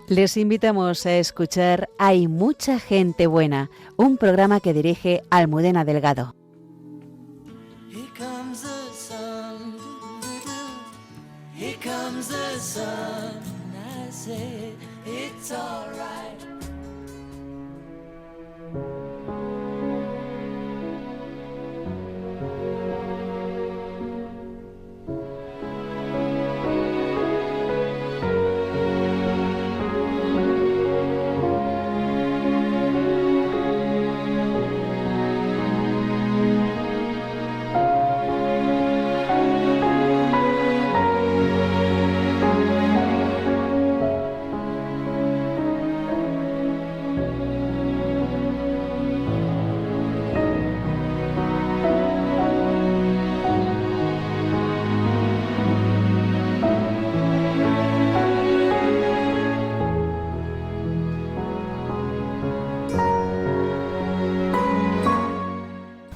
Les invitamos a escuchar Hay mucha gente buena, un programa que dirige Almudena Delgado. Here comes the sun, here comes the sun, I say it's alright.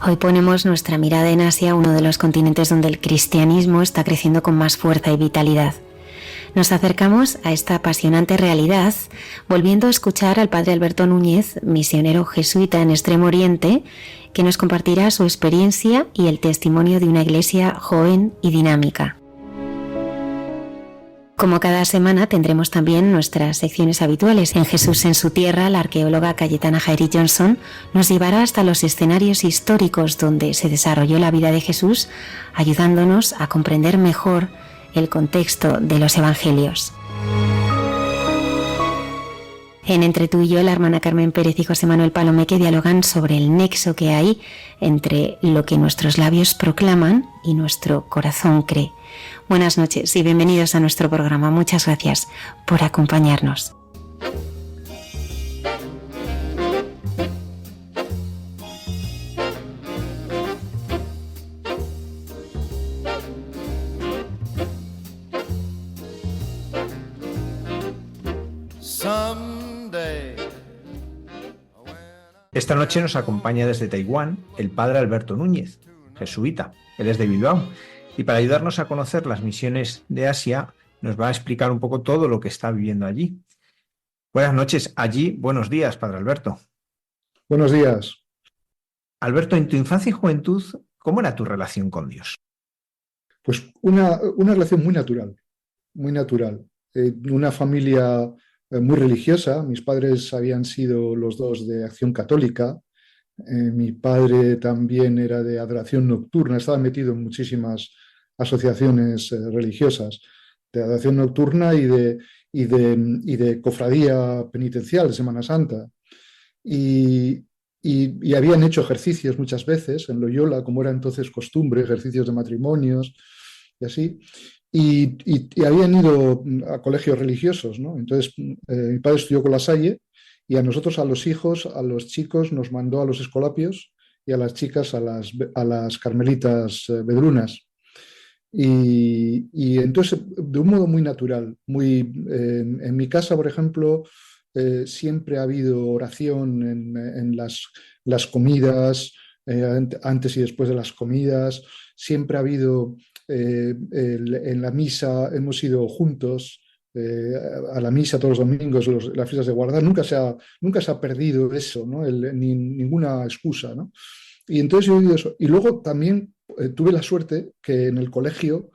Hoy ponemos nuestra mirada en Asia, uno de los continentes donde el cristianismo está creciendo con más fuerza y vitalidad. Nos acercamos a esta apasionante realidad volviendo a escuchar al padre Alberto Núñez, misionero jesuita en Extremo Oriente, que nos compartirá su experiencia y el testimonio de una iglesia joven y dinámica. Como cada semana tendremos también nuestras secciones habituales. En Jesús en su tierra, la arqueóloga Cayetana Jairi Johnson nos llevará hasta los escenarios históricos donde se desarrolló la vida de Jesús, ayudándonos a comprender mejor el contexto de los evangelios. En Entre tú y yo, la hermana Carmen Pérez y José Manuel Palomeque dialogan sobre el nexo que hay entre lo que nuestros labios proclaman y nuestro corazón cree. Buenas noches y bienvenidos a nuestro programa. Muchas gracias por acompañarnos. Esta noche nos acompaña desde Taiwán el padre Alberto Núñez, jesuita. Él es de Bilbao y para ayudarnos a conocer las misiones de Asia nos va a explicar un poco todo lo que está viviendo allí. Buenas noches, allí, buenos días, padre Alberto. Buenos días. Alberto, en tu infancia y juventud, ¿cómo era tu relación con Dios? Pues una relación muy natural, muy natural. Una familia muy religiosa. Mis padres habían sido los dos de Acción Católica. Mi padre también era de adoración nocturna, estaba metido en muchísimas asociaciones religiosas de adoración nocturna y de cofradía penitencial de Semana Santa. Y habían hecho ejercicios muchas veces en Loyola, como era entonces costumbre, ejercicios de matrimonios y así. Y habían ido a colegios religiosos, ¿no? Entonces, mi padre estudió con La Salle y a nosotros, a los hijos, a los chicos, nos mandó a los Escolapios y a las chicas a las Carmelitas Vedrunas. Y entonces, de un modo muy natural, en mi casa, por ejemplo, siempre ha habido oración en las comidas, antes y después de las comidas, siempre ha habido, en la misa hemos ido juntos, a la misa todos los domingos, las fiestas de guardar, nunca se ha perdido eso, ¿no? Ninguna excusa, ¿no? Y entonces yo he oído eso. Y luego también tuve la suerte que en el colegio,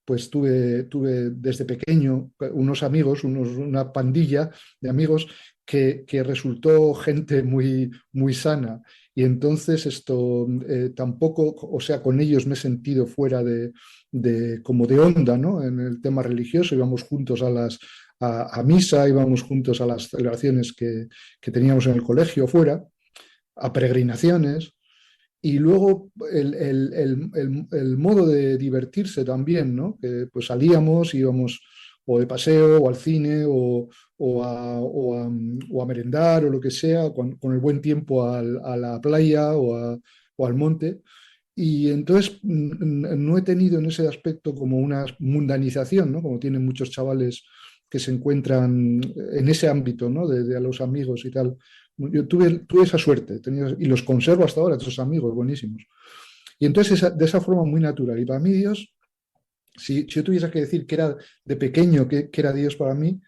pues tuve desde pequeño unos amigos, una pandilla de amigos que resultó gente muy, muy sana. Y entonces esto tampoco, o sea, con ellos me he sentido fuera como de onda, ¿no? En el tema religioso, íbamos juntos a misa, íbamos juntos a las celebraciones que teníamos en el colegio fuera, a peregrinaciones. Y luego el modo de divertirse también, ¿no? Que pues salíamos, íbamos o de paseo, o al cine, o a merendar, o lo que sea, con el buen tiempo a la playa o al monte. Y entonces no he tenido en ese aspecto como una mundanización, ¿no? Como tienen muchos chavales que se encuentran en ese ámbito, ¿no? De a los amigos y tal. Yo tuve esa suerte y los conservo hasta ahora, esos amigos buenísimos. Y entonces de esa forma muy natural. Y para mí Dios, si yo tuviese que decir que era de pequeño, que era Dios para mí,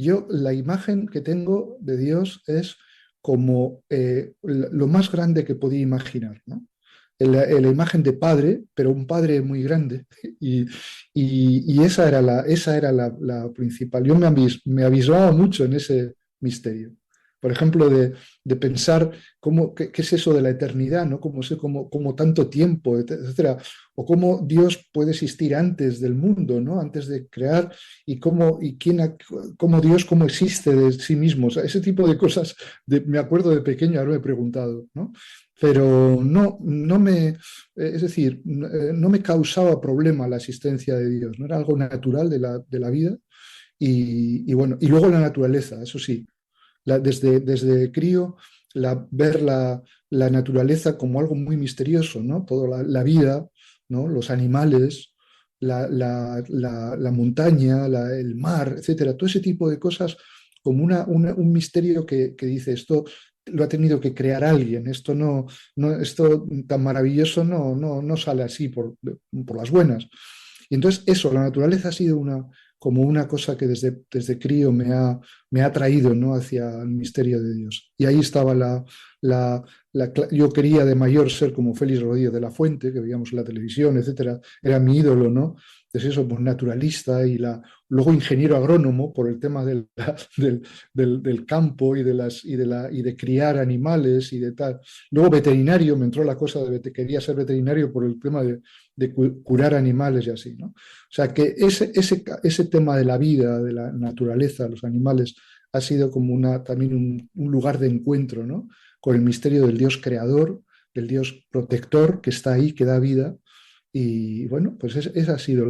yo la imagen que tengo de Dios es como lo más grande que podía imaginar, ¿no? La imagen de padre, pero un padre muy grande. Y, y esa era la principal. Yo me avislaba mucho en ese misterio. Por ejemplo, de pensar qué es eso de la eternidad, ¿no? Cómo tanto tiempo, etcétera. O cómo Dios puede existir antes del mundo, ¿no? Antes de crear, y cómo Dios cómo existe de sí mismo. O sea, ese tipo de cosas me acuerdo de pequeño haberme preguntado, ¿no? Pero es decir, no me causaba problema la existencia de Dios, no era algo natural de la vida. Y bueno, y luego la naturaleza, eso sí, desde crío, ver la naturaleza como algo muy misterioso, ¿no? Toda la vida, ¿no? Los animales, la montaña, el mar, etcétera, todo ese tipo de cosas como un misterio que dice esto lo ha tenido que crear alguien, esto tan maravilloso no sale así por las buenas. Y entonces eso, la naturaleza ha sido como una cosa que desde crío me ha atraído, ¿no? Hacia el misterio de Dios. Y ahí estaba yo quería de mayor ser como Félix Rodríguez de la Fuente, que veíamos en la televisión, etcétera, era mi ídolo, ¿no? Entonces eso, pues naturalista luego ingeniero agrónomo por el tema del campo y de criar animales y de tal. Luego veterinario, me entró la cosa quería ser veterinario por el tema de curar animales y así, ¿no? O sea que ese tema de la vida, de la naturaleza, los animales, ha sido como también un lugar de encuentro, ¿no? Con el misterio del Dios creador, del Dios protector que está ahí, que da vida. Y bueno, pues ese ha sido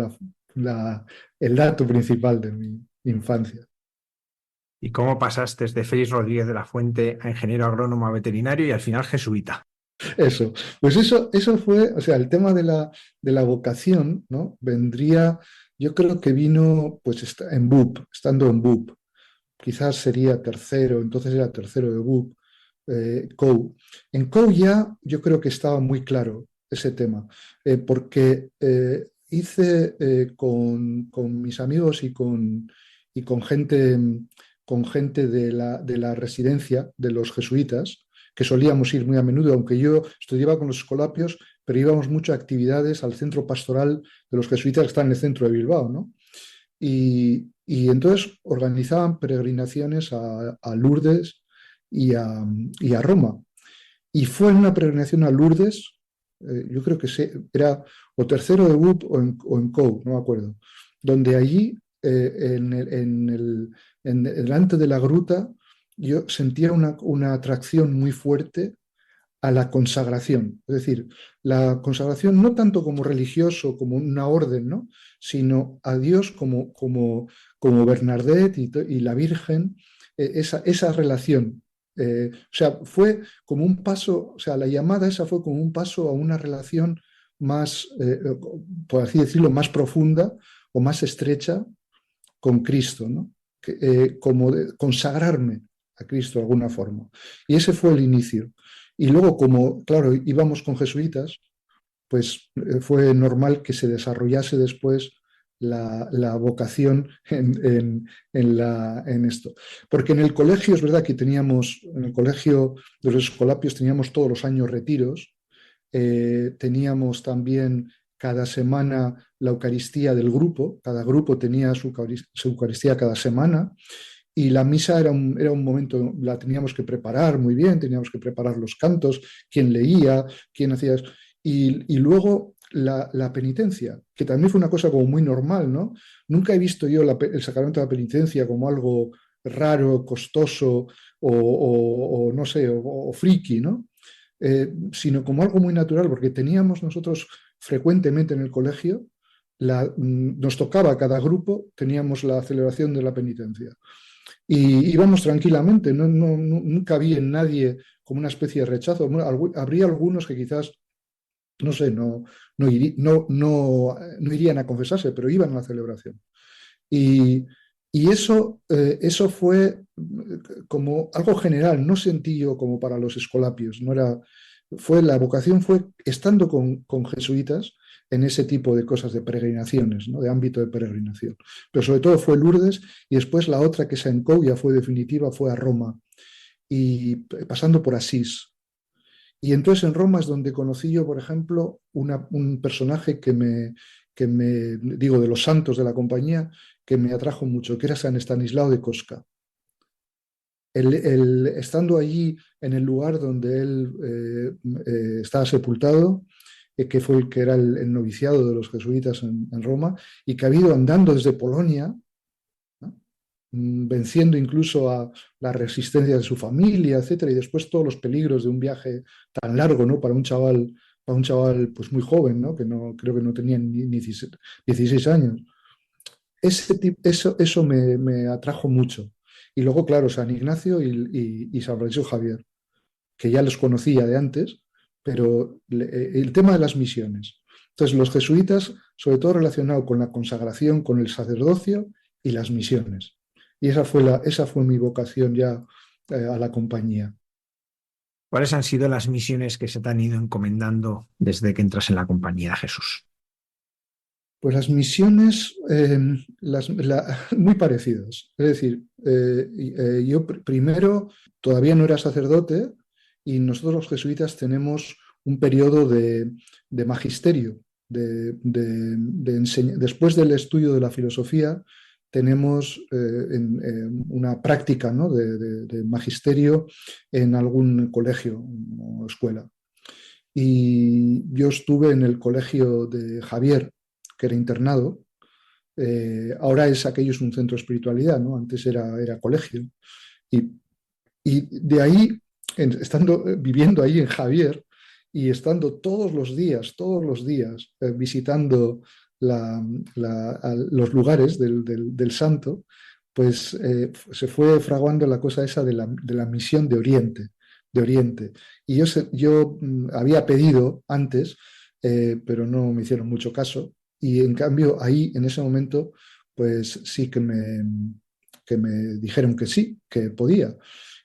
el dato principal de mi infancia. ¿Y cómo pasaste de Félix Rodríguez de la Fuente a ingeniero agrónomo a veterinario y al final jesuita? Pues eso fue, o sea, el tema de la vocación, ¿no? Yo creo que vino pues estando en BUP. Quizás sería tercero, entonces era tercero de BUP, COU. En COU ya yo creo que estaba muy claro ese tema, porque hice con mis amigos y con gente de la residencia de los jesuitas, que solíamos ir muy a menudo, aunque yo estudiaba con los escolapios, pero íbamos mucho a actividades al centro pastoral de los jesuitas que está en el centro de Bilbao, ¿no? Y entonces organizaban peregrinaciones a Lourdes y a Roma. Y fue en una peregrinación a Lourdes, yo creo que era o tercero de BUP o en COU, no me acuerdo, donde allí, delante de la gruta, yo sentía una atracción muy fuerte a la consagración. Es decir, la consagración no tanto como religioso, como una orden, ¿no? Sino a Dios como Bernadette y la Virgen, esa relación. O sea, fue como un paso, o sea, la llamada esa fue como un paso a una relación más, por así decirlo, más profunda o más estrecha con Cristo, ¿no? Como consagrarme a Cristo de alguna forma. Y ese fue el inicio. Y luego, como, claro, íbamos con jesuitas, pues fue normal que se desarrollase después la vocación en esto. Porque en el colegio, es verdad que en el colegio de los escolapios teníamos todos los años retiros, teníamos también cada semana la Eucaristía del grupo, cada grupo tenía su Eucaristía cada semana, y la misa era un momento, la teníamos que preparar muy bien, teníamos que preparar los cantos, quién leía, quién hacía eso. Y luego la penitencia, que también fue una cosa como muy normal, ¿no? Nunca he visto yo el sacramento de la penitencia como algo raro, costoso o no sé, o friki, ¿no? Sino como algo muy natural, porque teníamos nosotros frecuentemente en el colegio, nos tocaba a cada grupo, teníamos la celebración de la penitencia. Y íbamos tranquilamente, nunca había en nadie como una especie de rechazo. Habría algunos que quizás, no sé, no irían a confesarse, pero iban a la celebración. Y eso fue como algo general, no sentí yo como para los escolapios, la vocación fue estando con jesuitas, en ese tipo de cosas, de peregrinaciones, ¿no? De ámbito de peregrinación. Pero sobre todo fue Lourdes y después la otra que se encou ya fue definitiva, fue a Roma y pasando por Asís. Y entonces en Roma es donde conocí yo, por ejemplo, un personaje digo, de los santos de la compañía, que me atrajo mucho, que era San Estanislao de Kostka. Estando allí en el lugar donde él estaba sepultado, que fue que era el noviciado de los jesuitas en Roma, y que ha ido andando desde Polonia, ¿no? Venciendo incluso a la resistencia de su familia, etcétera, y después todos los peligros de un viaje tan largo, ¿no? Para un chaval pues muy joven, ¿no? Que no, creo que no tenía ni 16 años. Eso me atrajo mucho. Y luego, claro, San Ignacio y San Francisco Javier, que ya los conocía de antes, pero el tema de las misiones. Entonces, los jesuitas, sobre todo relacionado con la consagración, con el sacerdocio y las misiones. Y esa fue mi vocación ya a la compañía. ¿Cuáles han sido las misiones que se te han ido encomendando desde que entras en la compañía de Jesús? Pues las misiones muy parecidas. Es decir, yo primero todavía no era sacerdote y nosotros los jesuitas tenemos un periodo de magisterio. Después del estudio de la filosofía tenemos una práctica, ¿no? de magisterio en algún colegio o escuela. Y yo estuve en el colegio de Javier, que era internado. Ahora aquello es un centro de espiritualidad, ¿no? Antes era colegio. Y de ahí, viviendo ahí en Javier y estando todos los días visitando los lugares del santo, pues se fue fraguando la cosa esa de la misión de Oriente. Y yo había pedido antes, pero no me hicieron mucho caso. Y en cambio, ahí, en ese momento, pues sí que me dijeron que sí, que podía.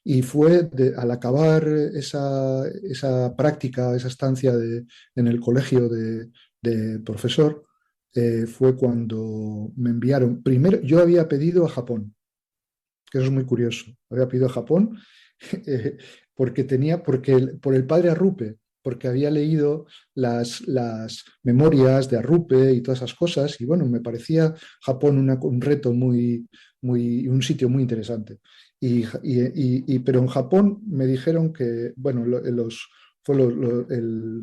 Y fue al acabar esa práctica, esa estancia en el colegio de profesor, fue cuando me enviaron. Primero, yo había pedido a Japón, que eso es muy curioso. Había pedido a Japón por el padre Arrupe, porque había leído las memorias de Arrupe y todas esas cosas, y bueno, me parecía Japón un reto un sitio muy interesante. Pero en Japón me dijeron que, bueno, el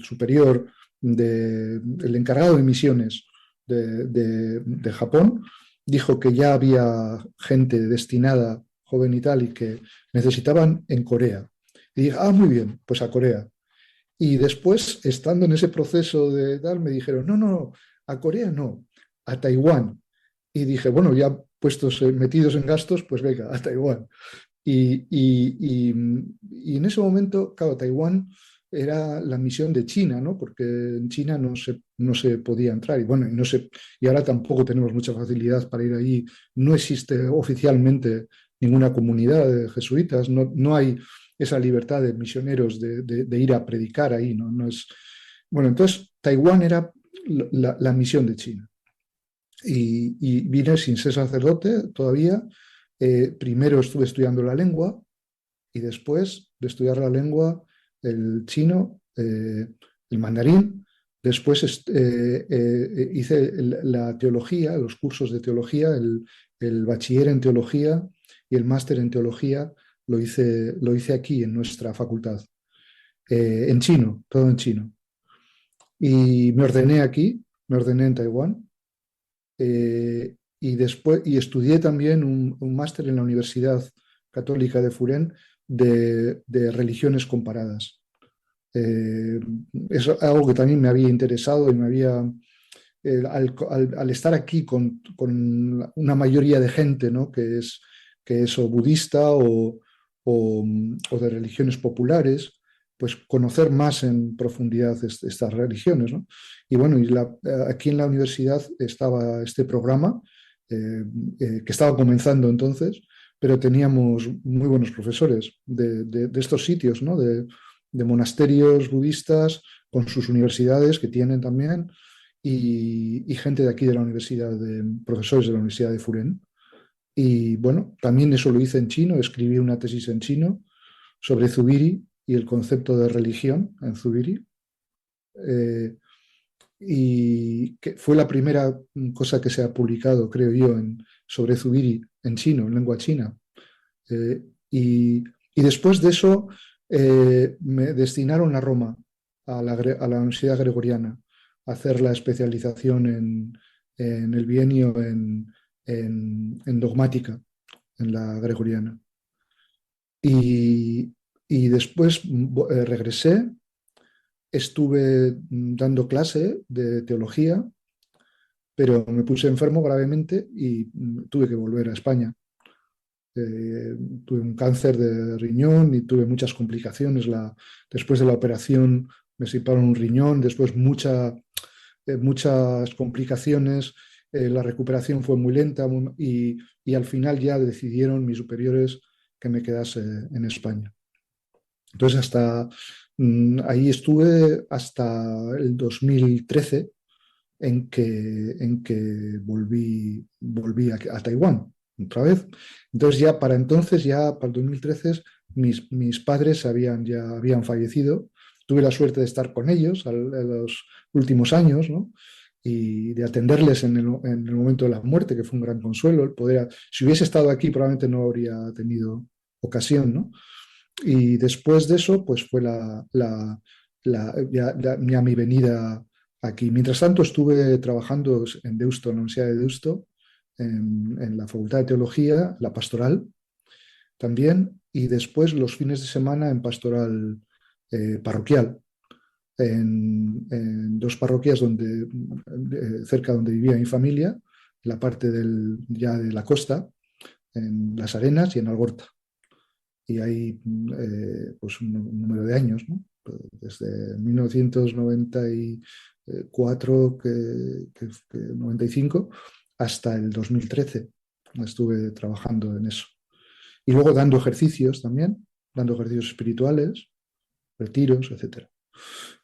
superior, el encargado de misiones de Japón, dijo que ya había gente destinada, joven y tal, y que necesitaban en Corea. Y dije, muy bien, pues a Corea. Y después, estando en ese proceso de tal, me dijeron, no, a Corea no, a Taiwán. Y dije, bueno, ya metidos en gastos, pues venga, a Taiwán. Y en ese momento, claro, Taiwán era la misión de China, ¿no? Porque en China no se podía entrar. Y bueno, y ahora tampoco tenemos mucha facilidad para ir allí. No existe oficialmente ninguna comunidad de jesuitas, no hay esa libertad de misioneros de ir a predicar ahí, ¿no? Bueno, entonces Taiwán era la misión de China. Y vine sin ser sacerdote todavía. Primero estuve estudiando la lengua y después de estudiar la lengua, el chino, el mandarín, después hice la teología, los cursos de teología, el bachiller en teología y el máster en teología lo hice aquí en nuestra facultad, en chino, todo en chino. Y me ordené en Taiwán. Y estudié también un máster en la Universidad Católica de Furen de religiones comparadas. Es algo que también me había interesado y me había, al estar aquí con una mayoría de gente, ¿no? que es o budista o de religiones populares, pues conocer más en profundidad estas religiones, ¿no? Y bueno, aquí en la universidad estaba este programa que estaba comenzando entonces, pero teníamos muy buenos profesores de estos sitios, ¿no? de monasterios budistas con sus universidades que tienen también, y gente de aquí de la universidad, profesores de la Universidad de Furen. Y bueno, también eso lo hice en chino, escribí una tesis en chino sobre Zubiri y el concepto de religión en Zubiri. Y que fue la primera cosa que se ha publicado, creo yo, sobre Zubiri en chino, en lengua china. Eh, y, y después de eso me destinaron a Roma, a la Universidad Gregoriana, a hacer la especialización en el bienio en dogmática, en la Gregoriana. Y después regresé, estuve dando clase de teología, pero me puse enfermo gravemente y tuve que volver a España. Tuve un cáncer de riñón y tuve muchas complicaciones. Después de la operación me separaron un riñón, después muchas complicaciones. La recuperación fue muy lenta y al final ya decidieron mis superiores que me quedase en España. Entonces ahí estuve hasta el 2013 en que volví a Taiwán otra vez. Entonces ya para el 2013, mis padres ya habían fallecido. Tuve la suerte de estar con ellos en los últimos años, ¿no? Y de atenderles en el momento de la muerte, que fue un gran consuelo. Si hubiese estado aquí probablemente no habría tenido ocasión, ¿no? Y después de eso, pues fue mi venida aquí. Mientras tanto estuve trabajando en Deusto, en la Universidad de Deusto, en la Facultad de Teología, la pastoral también, y después los fines de semana en pastoral parroquial, en dos parroquias cerca donde vivía mi familia, en la parte ya de la costa, en Las Arenas y en Algorta. Y hay pues un número de años, ¿no? Desde 1994, 95, hasta el 2013 estuve trabajando en eso. Y luego dando ejercicios también, dando ejercicios espirituales, retiros, etc.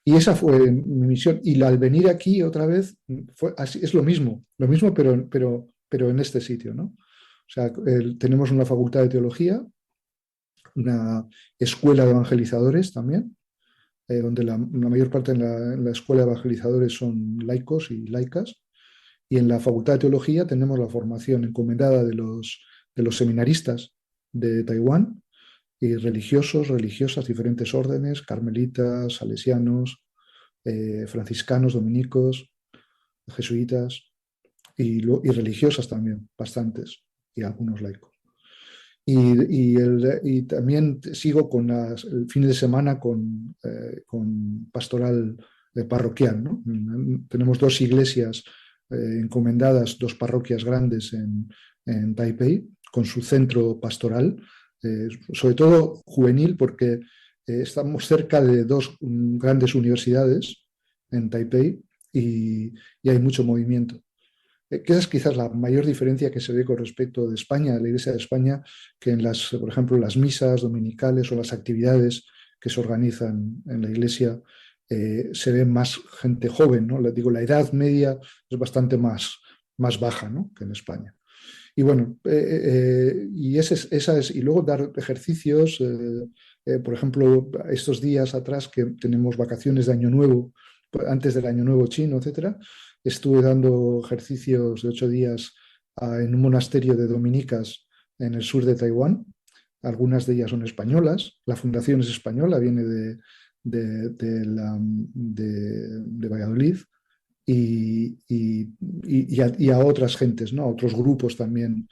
Y esa fue mi misión. Y al venir aquí otra vez, es lo mismo pero en este sitio, ¿no? O sea, tenemos una facultad de teología, una escuela de evangelizadores también, donde la mayor parte en la escuela de evangelizadores son laicos y laicas, y en la facultad de teología tenemos la formación encomendada de los seminaristas de Taiwán, y religiosos, religiosas, diferentes órdenes, carmelitas, salesianos, franciscanos, dominicos, jesuitas, y religiosas también, bastantes, y algunos laicos. Y también sigo con el fin de semana con pastoral parroquial, ¿no? Tenemos dos iglesias encomendadas, dos parroquias grandes en Taipei, con su centro pastoral, sobre todo juvenil, porque estamos cerca de dos grandes universidades en Taipei y hay mucho movimiento. Que esa es quizás la mayor diferencia que se ve con respecto de España, de la Iglesia de España, que por ejemplo, las misas dominicales o las actividades que se organizan en la Iglesia, se ve más gente joven, ¿no? Digo, la edad media es bastante más baja, ¿no?, que en España. Y bueno, y luego dar ejercicios, por ejemplo, estos días atrás que tenemos vacaciones de Año Nuevo, antes del Año Nuevo chino, etcétera, estuve dando ejercicios de 8 días en un monasterio de dominicas en el sur de Taiwán. Algunas de ellas son españolas. La fundación es española, viene de Valladolid. Y a otras gentes, ¿no?, a otros grupos también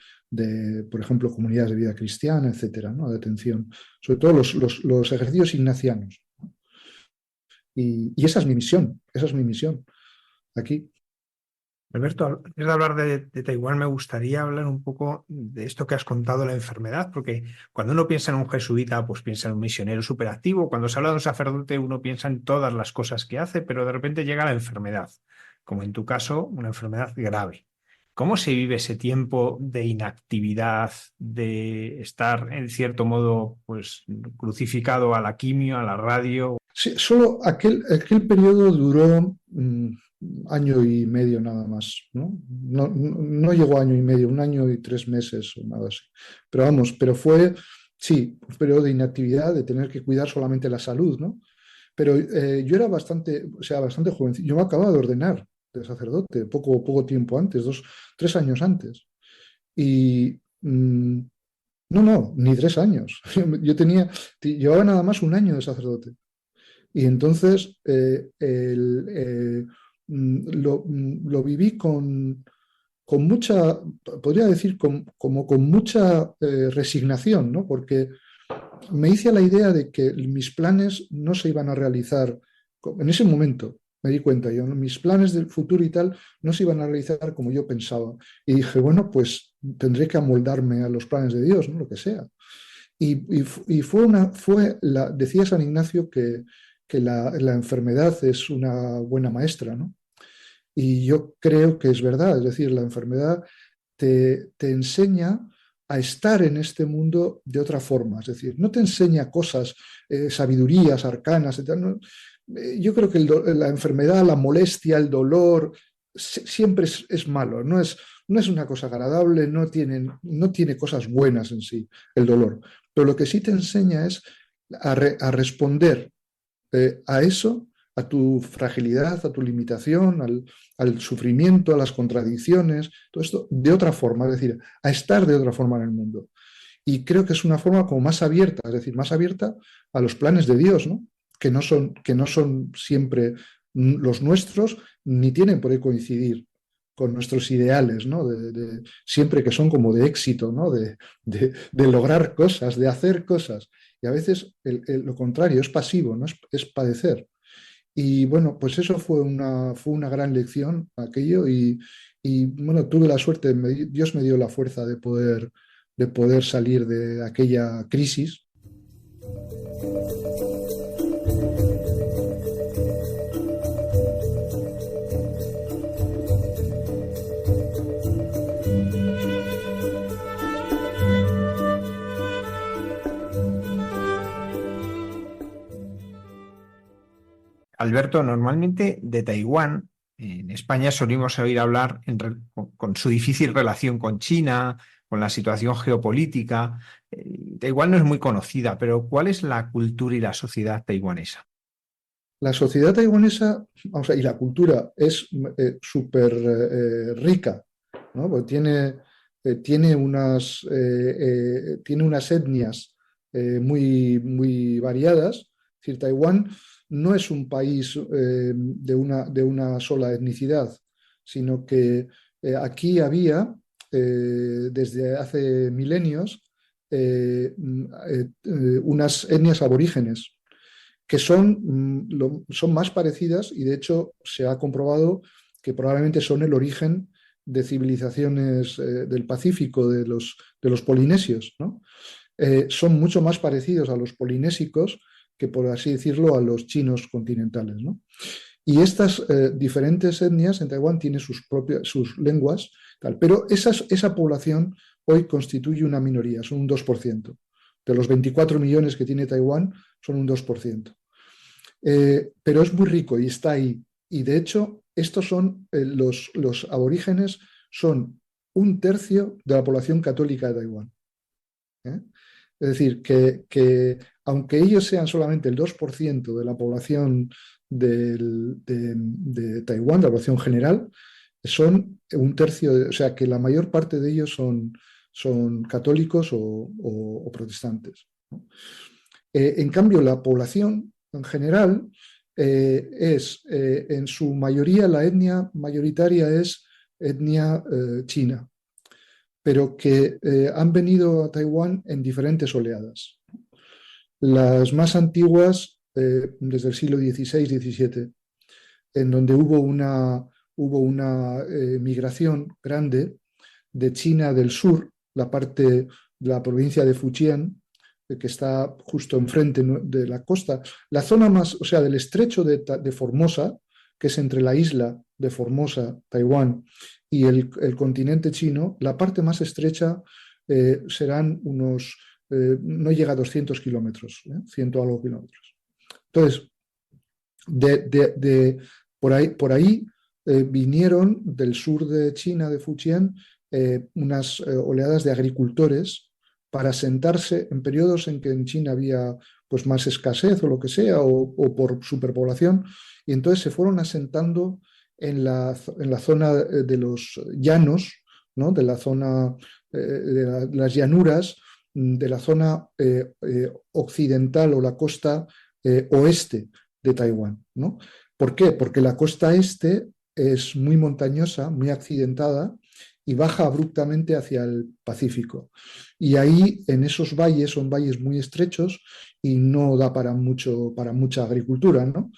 por ejemplo, comunidades de vida cristiana, etcétera, ¿no?, de atención. Sobre todo los ejercicios ignacianos. Y esa es mi misión aquí. Alberto, antes de hablar de Taiwán, me gustaría hablar un poco de esto que has contado, la enfermedad, porque cuando uno piensa en un jesuita, pues piensa en un misionero superactivo. Cuando se habla de un sacerdote, uno piensa en todas las cosas que hace, pero de repente llega la enfermedad, como en tu caso, una enfermedad grave. ¿Cómo se vive ese tiempo de inactividad, de estar, en cierto modo, pues crucificado a la quimio, a la radio? Sí, solo aquel periodo duró año y medio nada más, ¿no? No llegó a año y medio, 1 año y 3 meses o nada así. Pero vamos, pero fue, sí, un periodo de inactividad, de tener que cuidar solamente la salud, ¿no? Pero yo era bastante, o sea, bastante jovencito. Yo me acababa de ordenar de sacerdote poco tiempo antes, 3 años antes. Y no, ni 3 años. Llevaba nada más 1 año de sacerdote. Y entonces lo viví con mucha, podría decir, como con mucha resignación, ¿no? Porque me hice a la idea de que mis planes no se iban a realizar en ese momento. Me di cuenta, yo, ¿no? Mis planes del futuro y tal no se iban a realizar como yo pensaba. Y dije, bueno, pues tendré que amoldarme a los planes de Dios, ¿no? Lo que sea. Y decía San Ignacio que la enfermedad es una buena maestra, ¿no? Y yo creo que es verdad, es decir, la enfermedad te enseña a estar en este mundo de otra forma, es decir, no te enseña cosas, sabidurías arcanas, etc. No. Yo creo que la enfermedad, la molestia, el dolor, siempre es malo, no es una cosa agradable, no tiene cosas buenas en sí, el dolor. Pero lo que sí te enseña es a responder a eso, a tu fragilidad, a tu limitación, al sufrimiento, a las contradicciones, todo esto de otra forma, es decir, a estar de otra forma en el mundo. Y creo que es una forma como más abierta, es decir, más abierta a los planes de Dios, ¿no? Que no son siempre los nuestros, ni tienen por qué coincidir con nuestros ideales, ¿no? Siempre que son como de éxito, ¿no? De lograr cosas, de hacer cosas. Y a veces lo contrario, es pasivo, ¿no? Es padecer. Y bueno, pues eso fue una gran lección aquello y bueno, tuve la suerte, Dios me dio la fuerza de poder salir de aquella crisis. Alberto, normalmente de Taiwán, en España solimos oír hablar con su difícil relación con China, con la situación geopolítica. Taiwán no es muy conocida, pero ¿cuál es la cultura y la sociedad taiwanesa? La sociedad taiwanesa, vamos a ver, y la cultura es súper rica, ¿no? Porque tiene unas etnias muy variadas. Es decir, Taiwán no es un país de una sola etnicidad, sino que aquí había, desde hace milenios, unas etnias aborígenes que son más parecidas y de hecho se ha comprobado que probablemente son el origen de civilizaciones del Pacífico, de los polinesios, ¿no? Son mucho más parecidos a los polinésicos que, por así decirlo, a los chinos continentales, ¿no? Y estas diferentes etnias en Taiwán tienen sus lenguas, tal, pero esa población hoy constituye una minoría, son un 2%. De los 24 millones que tiene Taiwán, son un 2%. Pero es muy rico y está ahí. Y de hecho, estos son los aborígenes, son 1/3 de la población católica de Taiwán. ¿Eh? Es decir, que aunque ellos sean solamente el 2% de la población de Taiwán, de la población general, son 1/3, o sea que la mayor parte de ellos son católicos o protestantes, ¿no? En cambio, la población en general en su mayoría, la etnia mayoritaria es etnia china, pero que han venido a Taiwán en diferentes oleadas. Las más antiguas, desde el siglo XVI-XVII, en donde hubo una migración grande de China del sur, la parte de la provincia de Fujian, que está justo enfrente de la costa, la zona más, o sea, del estrecho de Formosa, que es entre la isla de Formosa, Taiwán, y el continente chino, la parte más estrecha serán no llega a 200 kilómetros, 100 algo kilómetros. Entonces, por ahí vinieron del sur de China, de Fujian, unas oleadas de agricultores para asentarse en periodos en que en China había pues, más escasez o lo que sea, o por superpoblación, y entonces se fueron asentando en la zona de los llanos, ¿no? De la zona de las llanuras, de la zona occidental o la costa oeste de Taiwán, ¿no? ¿Por qué? Porque la costa este es muy montañosa, muy accidentada y baja abruptamente hacia el Pacífico. Y ahí, en esos valles, son valles muy estrechos y no da para mucha agricultura, ¿no?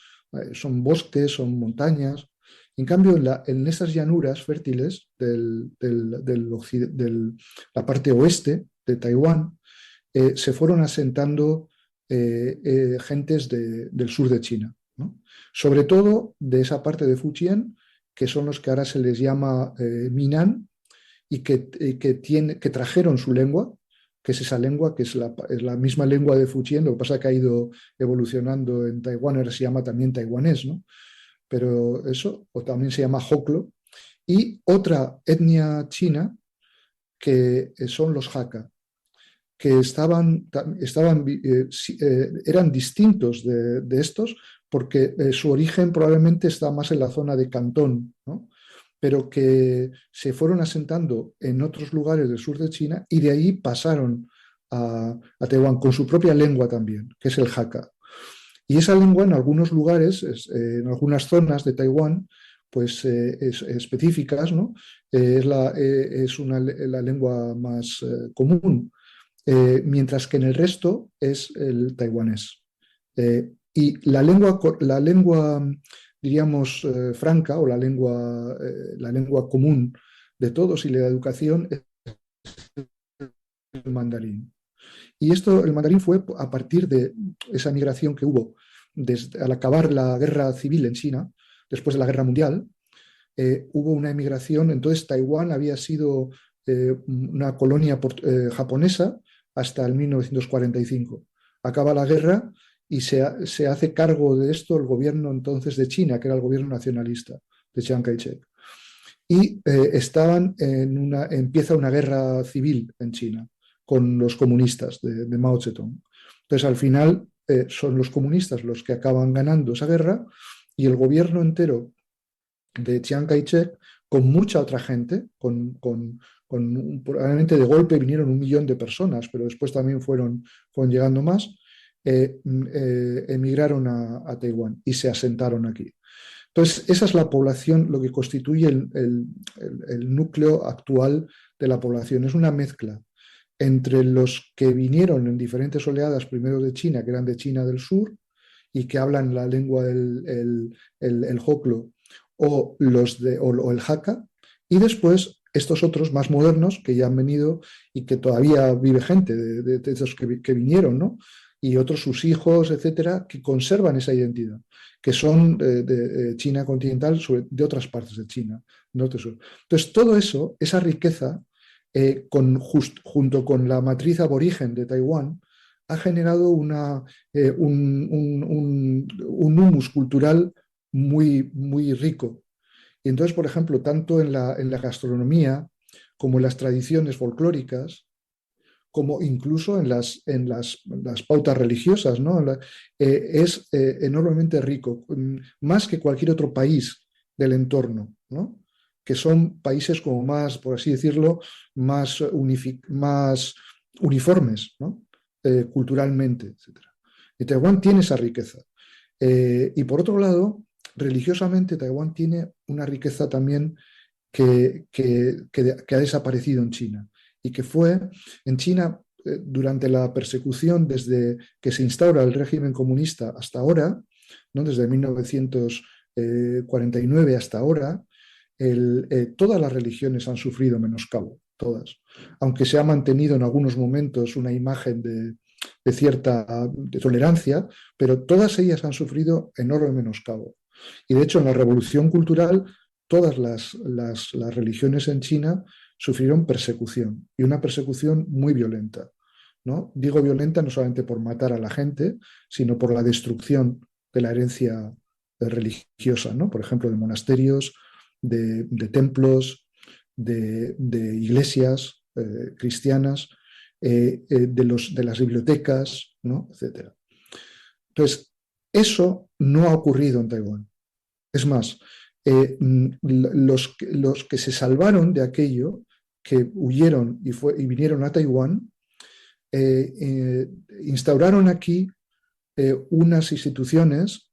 Son bosques, son montañas. En cambio, en esas llanuras fértiles de la parte oeste de Taiwán, se fueron asentando gentes del sur de China, ¿no? Sobre todo de esa parte de Fujian, que son los que ahora se les llama Minnan, y que trajeron su lengua, que es esa lengua, que es la misma lengua de Fujian, lo que pasa es que ha ido evolucionando en Taiwán, ahora se llama también taiwanés, ¿no? Pero eso, o también se llama Hoklo, y otra etnia china que son los Hakka, que eran distintos de estos, porque su origen probablemente está más en la zona de Cantón, ¿no? Pero que se fueron asentando en otros lugares del sur de China y de ahí pasaron a Taiwán con su propia lengua también, que es el Hakka. Y esa lengua en algunos lugares, en algunas zonas de Taiwán, pues específicas, ¿no? Es la lengua más común, mientras que en el resto es el taiwanés. Y la lengua diríamos, franca, o la lengua común de todos y la educación, es el mandarín. Y el mandarín fue a partir de esa migración que hubo al acabar la guerra civil en China, después de la guerra mundial. Hubo una emigración, entonces Taiwán había sido una colonia japonesa hasta el 1945. Acaba la guerra y se hace cargo de esto el gobierno entonces de China, que era el gobierno nacionalista de Chiang Kai-shek. Y empieza una guerra civil en China con los comunistas de Mao Zedong. Entonces, al final, son los comunistas los que acaban ganando esa guerra, y el gobierno entero de Chiang Kai-shek, con mucha otra gente, probablemente de golpe vinieron 1 millón de personas, pero después también fueron llegando más, emigraron a Taiwán y se asentaron aquí. Entonces, esa es la población, lo que constituye el núcleo actual de la población. Es una mezcla entre los que vinieron en diferentes oleadas, primero de China, que eran de China del sur, y que hablan la lengua el Hoklo o el Hakka, y después estos otros más modernos que ya han venido y que todavía vive gente de esos que vinieron, ¿no? Y otros sus hijos, etcétera, que conservan esa identidad, que son de China continental, de otras partes de China, norte-sur. Entonces, todo eso, esa riqueza, junto con la matriz aborigen de Taiwán, ha generado un humus cultural muy, muy rico. Y entonces, por ejemplo, tanto en la gastronomía como en las tradiciones folclóricas, como incluso en las pautas religiosas, ¿no? Es enormemente rico, más que cualquier otro país del entorno, ¿no? Que son países como más, por así decirlo, más uniformes, ¿no? Culturalmente, etc. Y Taiwán tiene esa riqueza. Y por otro lado, religiosamente, Taiwán tiene una riqueza también que ha desaparecido en China, y que fue en China durante la persecución desde que se instaura el régimen comunista hasta ahora, ¿no? Desde 1949 hasta ahora, todas las religiones han sufrido menoscabo, todas. Aunque se ha mantenido en algunos momentos una imagen de cierta tolerancia, pero todas ellas han sufrido enorme menoscabo. Y de hecho, en la Revolución Cultural, todas las religiones en China sufrieron persecución, y una persecución muy violenta, ¿no? Digo violenta no solamente por matar a la gente, sino por la destrucción de la herencia religiosa, ¿no? Por ejemplo, de monasterios, de templos, de iglesias cristianas, de las bibliotecas, ¿no? Etcétera. Entonces, eso no ha ocurrido en Taiwán. Es más, los que se salvaron de aquello, que huyeron y vinieron a Taiwán, instauraron aquí unas instituciones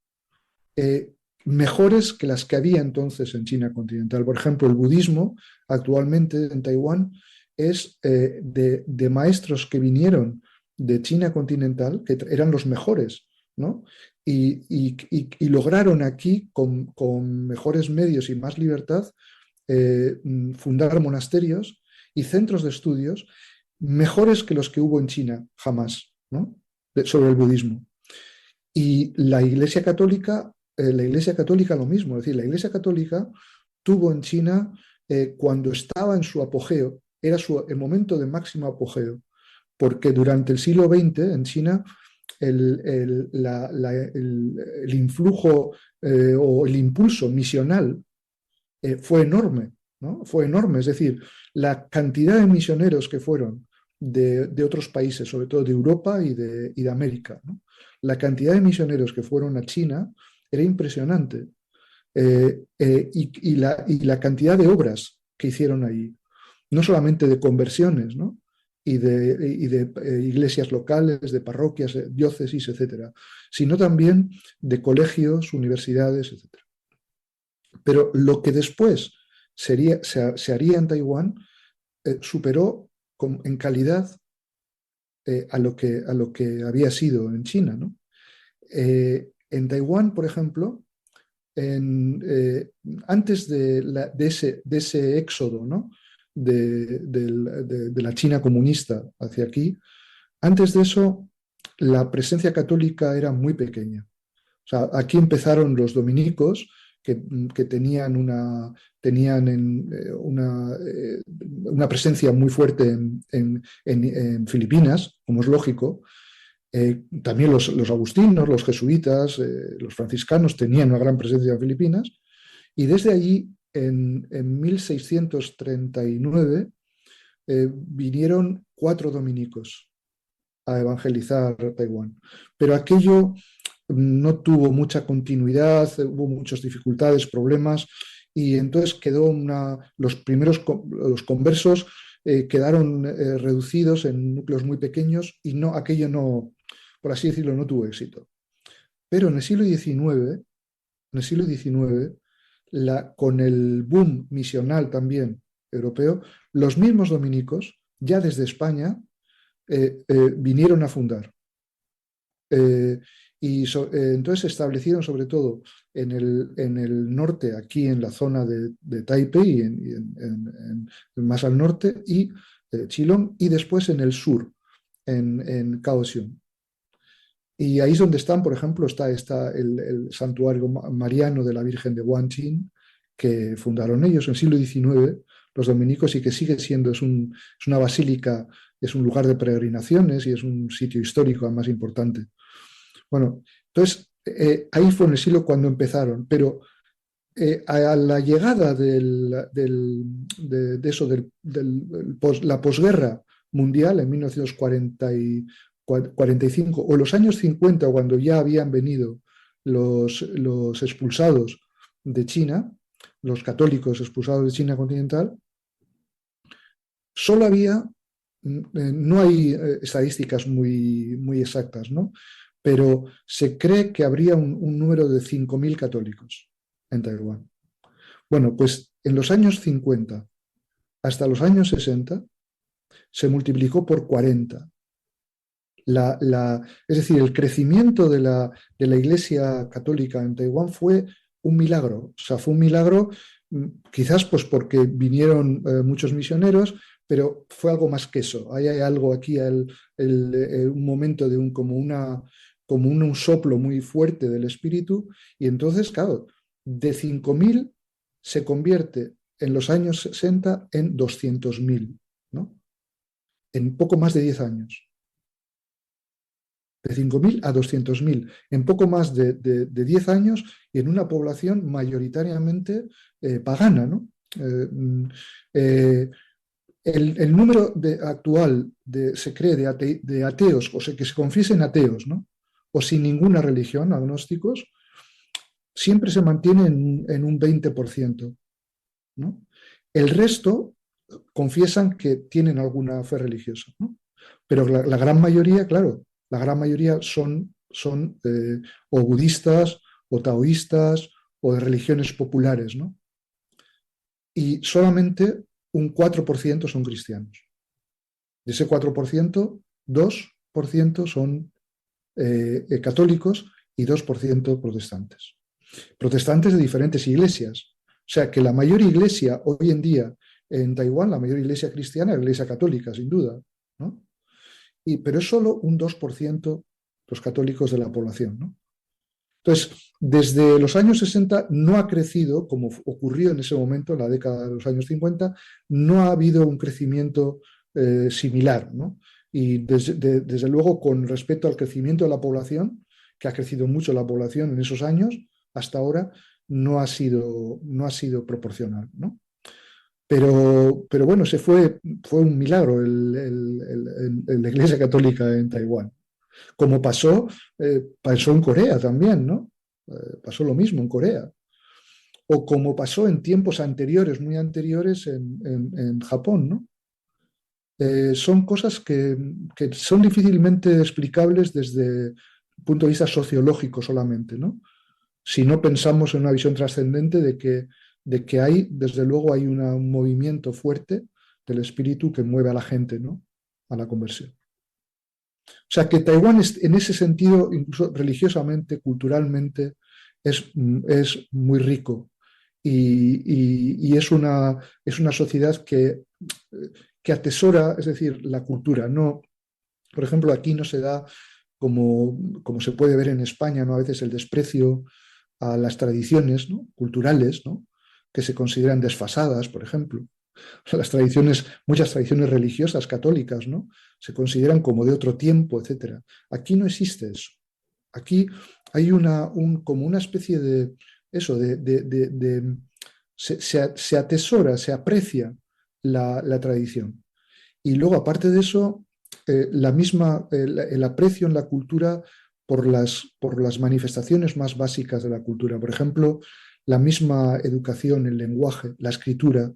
mejores que las que había entonces en China continental. Por ejemplo, el budismo actualmente en Taiwán es de maestros que vinieron de China continental, que eran los mejores, ¿no? Y lograron aquí, con mejores medios y más libertad, fundar monasterios y centros de estudios mejores que los que hubo en China jamás, ¿no? Sobre el budismo. Y la Iglesia Católica lo mismo, es decir, la Iglesia Católica tuvo en China, cuando estaba en su apogeo, era el momento de máximo apogeo, porque durante el siglo XX en China el influjo o el impulso misional fue enorme, ¿no? Fue enorme, es decir, la cantidad de misioneros que fueron de otros países, sobre todo de Europa y de América, ¿no? La cantidad de misioneros que fueron a China era impresionante. Y la cantidad de obras que hicieron allí, no solamente de conversiones, ¿no? y de iglesias locales, de parroquias, diócesis, etcétera, sino también de colegios, universidades, etcétera. Pero lo que después se haría en Taiwán superó en calidad a lo que había sido en China, ¿no? En Taiwán, por ejemplo, antes de ese éxodo, ¿no? de la China comunista hacia aquí, antes de eso la presencia católica era muy pequeña. O sea, aquí empezaron los dominicos que tenían una presencia muy fuerte en Filipinas, como es lógico. También los agustinos, los jesuitas, los franciscanos tenían una gran presencia en Filipinas, y desde allí, en 1639, vinieron 4 dominicos a evangelizar Taiwán. Pero aquello no tuvo mucha continuidad, hubo muchas dificultades, problemas, y entonces los conversos quedaron reducidos en núcleos muy pequeños, y aquello no, por así decirlo, no tuvo éxito. Pero en el siglo XIX, con el boom misional también europeo, los mismos dominicos, ya desde España, vinieron a fundar. Entonces se establecieron sobre todo en el norte, aquí en la zona de Taipei, más al norte, y Chilón, y después en el sur, en Kaohsiung. Y ahí es donde por ejemplo, está el santuario mariano de la Virgen de Guanqing, que fundaron ellos en el siglo XIX, los dominicos, y que sigue siendo, es una basílica, es un lugar de peregrinaciones y es un sitio histórico más importante. Bueno, entonces ahí fue en el siglo cuando empezaron, pero a la llegada de la posguerra mundial en 1945 o los años 50, cuando ya habían venido los expulsados de China, los católicos expulsados de China continental, solo no hay estadísticas muy exactas, ¿no? Pero se cree que habría un número de 5.000 católicos en Taiwán. Bueno, pues en los años 50 hasta los años 60 se multiplicó por 40. Es decir, el crecimiento de la Iglesia Católica en Taiwán fue un milagro. O sea, fue un milagro, quizás pues porque vinieron muchos misioneros, pero fue algo más que eso. Hay algo aquí, un momento de como un soplo muy fuerte del espíritu, y entonces, claro, de 5.000 se convierte en los años 60 en 200.000, ¿no? En poco más de 10 años. de 5.000 a 200.000 en poco más de 10 años y en una población mayoritariamente pagana, ¿no? El número actual se cree de ateos, o sea, que se confiesen ateos, ¿no? O sin ninguna religión, agnósticos, siempre se mantiene en un 20%, ¿no? El resto confiesan que tienen alguna fe religiosa, ¿no? Pero la gran mayoría, claro, la gran mayoría son o budistas, o taoístas, o de religiones populares, ¿no? Y solamente un 4% son cristianos. De ese 4%, 2% son católicos y 2% protestantes. Protestantes de diferentes iglesias. O sea que la mayor iglesia hoy en día en Taiwán, la mayor iglesia cristiana es la iglesia católica, sin duda, ¿no? Pero es solo un 2% los católicos de la población, ¿no? Entonces, desde los años 60 no ha crecido, como ocurrió en ese momento, en la década de los años 50, no ha habido un crecimiento similar, ¿no? Y desde luego, con respecto al crecimiento de la población, que ha crecido mucho la población en esos años, hasta ahora no ha sido proporcional, ¿no? Pero bueno, fue un milagro la Iglesia Católica en Taiwán. Como pasó en Corea también, ¿no? Pasó lo mismo en Corea. O como pasó en tiempos anteriores, muy anteriores en Japón, ¿no? Son cosas que son difícilmente explicables desde el punto de vista sociológico solamente, ¿no? Si no pensamos en una visión trascendente de que hay, desde luego, hay un movimiento fuerte del espíritu que mueve a la gente, ¿no? A la conversión. O sea que Taiwán en ese sentido, incluso religiosamente, culturalmente, es muy rico y es una sociedad que atesora, es decir, la cultura. No, por ejemplo, aquí no se da, como se puede ver en España, ¿no? A veces el desprecio a las tradiciones, ¿no? Culturales, ¿no? Que se consideran desfasadas, por ejemplo. Muchas tradiciones religiosas católicas, ¿no? Se consideran como de otro tiempo, etc. Aquí no existe eso. Aquí hay como una especie de eso, se atesora, se aprecia la tradición. Y luego, aparte de eso, el aprecio en la cultura por las manifestaciones más básicas de la cultura. Por ejemplo, la misma educación, el lenguaje, la escritura.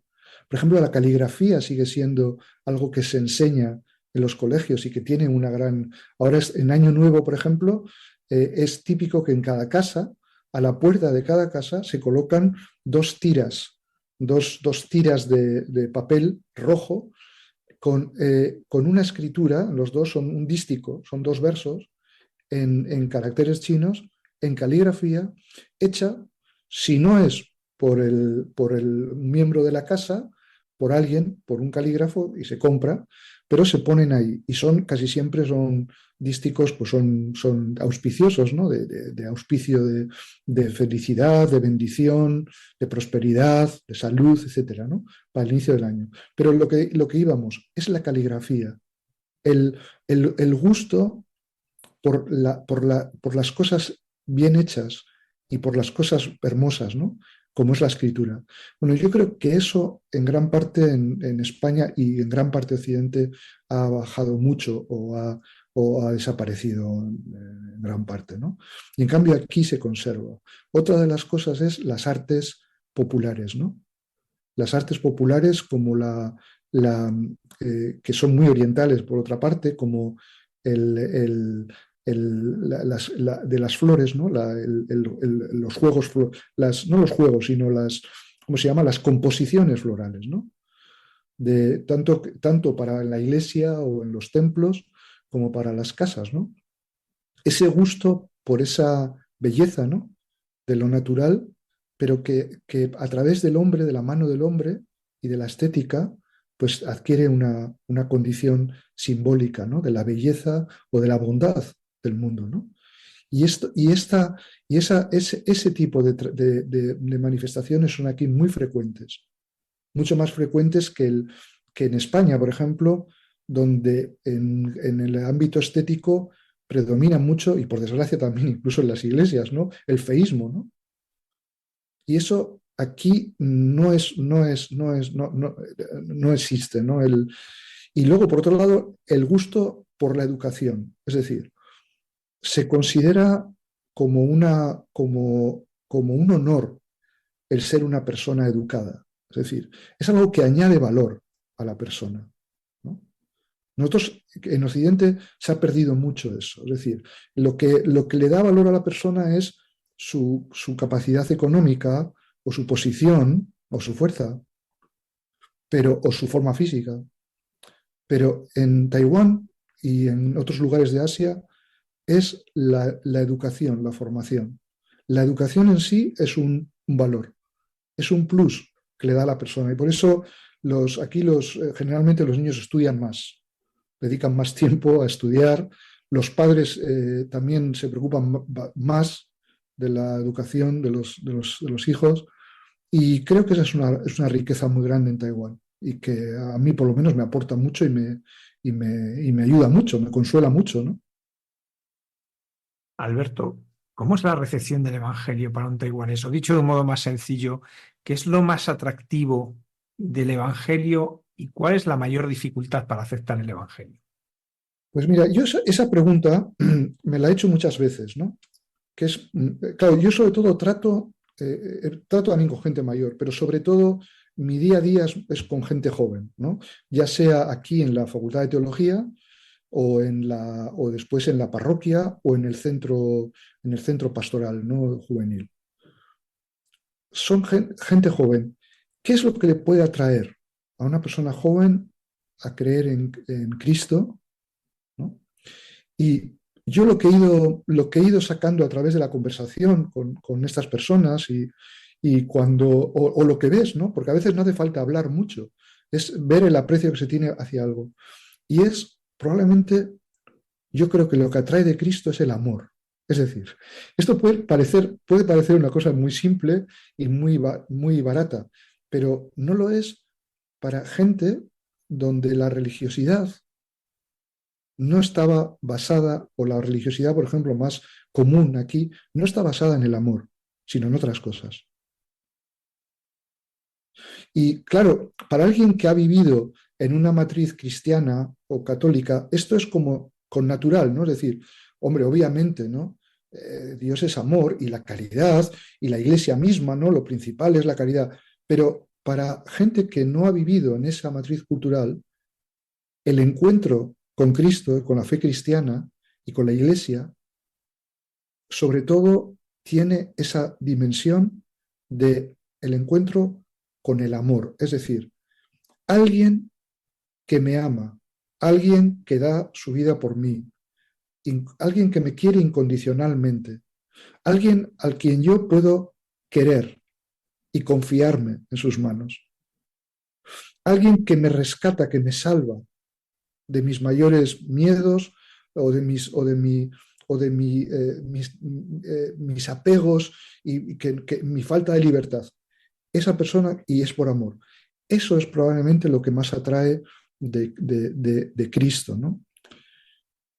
Por ejemplo, la caligrafía sigue siendo algo que se enseña en los colegios y que tiene una gran... Ahora, en Año Nuevo, por ejemplo, es típico que en cada casa, a la puerta de cada casa, se colocan dos tiras de papel rojo con una escritura, los dos son un dístico, son dos versos, en caracteres chinos, en caligrafía, hecha, si no es por el miembro de la casa, por alguien, por un calígrafo, y se compra, pero se ponen ahí. Y casi siempre son dísticos, pues son auspiciosos, ¿no? De auspicio de felicidad, de bendición, de prosperidad, de salud, etcétera, ¿no? Para el inicio del año. Pero lo que íbamos es la caligrafía, el gusto por las cosas bien hechas y por las cosas hermosas, ¿no? Como es la escritura. Bueno, yo creo que eso en gran parte en España y en gran parte de Occidente ha bajado mucho o ha desaparecido en gran parte, ¿no? Y en cambio aquí se conserva. Otra de las cosas es las artes populares, ¿no? Las artes populares como que son muy orientales, por otra parte, como de las flores, ¿no? Los juegos, no los juegos, sino ¿cómo se llama? Las composiciones florales, ¿no? Tanto para la iglesia o en los templos como para las casas, ¿no? Ese gusto por esa belleza, ¿no? De lo natural, pero que a través del hombre, de la mano del hombre y de la estética, pues adquiere una condición simbólica, ¿no? De la belleza o de la bondad del mundo, ¿no? Ese tipo de manifestaciones son aquí muy frecuentes, mucho más frecuentes que en España, por ejemplo, donde en el ámbito estético predomina mucho, y por desgracia también incluso en las iglesias, ¿no? El feísmo, ¿no? Y eso aquí no existe, ¿no? Y luego, por otro lado, el gusto por la educación. Es decir, se considera como un honor el ser una persona educada. Es decir, es algo que añade valor a la persona, ¿no? Nosotros en Occidente se ha perdido mucho eso. Es decir, lo que le da valor a la persona es su capacidad económica o su posición o su fuerza, o su forma física. Pero en Taiwán y en otros lugares de Asia es la educación, la formación. La educación en sí es un valor, es un plus que le da a la persona. Y por eso generalmente los niños estudian más, dedican más tiempo a estudiar. Los padres también se preocupan más de la educación de los hijos. Y creo que esa es una riqueza muy grande en Taiwán y que a mí por lo menos me aporta mucho y me ayuda mucho, me consuela mucho, ¿no? Alberto, ¿cómo es la recepción del Evangelio para un taiwanés? O dicho de un modo más sencillo, ¿qué es lo más atractivo del Evangelio y cuál es la mayor dificultad para aceptar el Evangelio? Pues mira, yo esa pregunta me la he hecho muchas veces, ¿no? Claro, yo sobre todo trato también con gente mayor, pero sobre todo mi día a día es con gente joven, ¿no? Ya sea aquí en la Facultad de Teología o después en la parroquia o en el centro pastoral, ¿no? Juvenil. Son gente joven. ¿Qué es lo que le puede atraer a una persona joven a creer en Cristo, ¿no? Y yo lo que he ido sacando a través de la conversación con estas personas o lo que ves, ¿no? Porque a veces no hace falta hablar mucho, es ver el aprecio que se tiene hacia algo. Y probablemente, yo creo que lo que atrae de Cristo es el amor. Es decir, esto puede parecer una cosa muy simple y muy barata, pero no lo es para gente donde la religiosidad no estaba basada, o la religiosidad, por ejemplo, más común aquí, no está basada en el amor, sino en otras cosas. Y claro, para alguien que ha vivido en una matriz cristiana o católica, esto es como con natural, ¿no? Es decir, hombre, obviamente, ¿no? Dios es amor y la caridad y la iglesia misma, ¿no? Lo principal es la caridad. Pero para gente que no ha vivido en esa matriz cultural, el encuentro con Cristo, con la fe cristiana y con la iglesia, sobre todo tiene esa dimensión de el encuentro con el amor. Es decir, alguien que me ama, alguien que da su vida por mí, alguien que me quiere incondicionalmente, alguien al quien yo puedo querer y confiarme en sus manos, alguien que me rescata, que me salva de mis mayores miedos o de mis apegos y mi falta de libertad. Esa persona, y es por amor. Eso es probablemente lo que más atrae de Cristo, ¿no?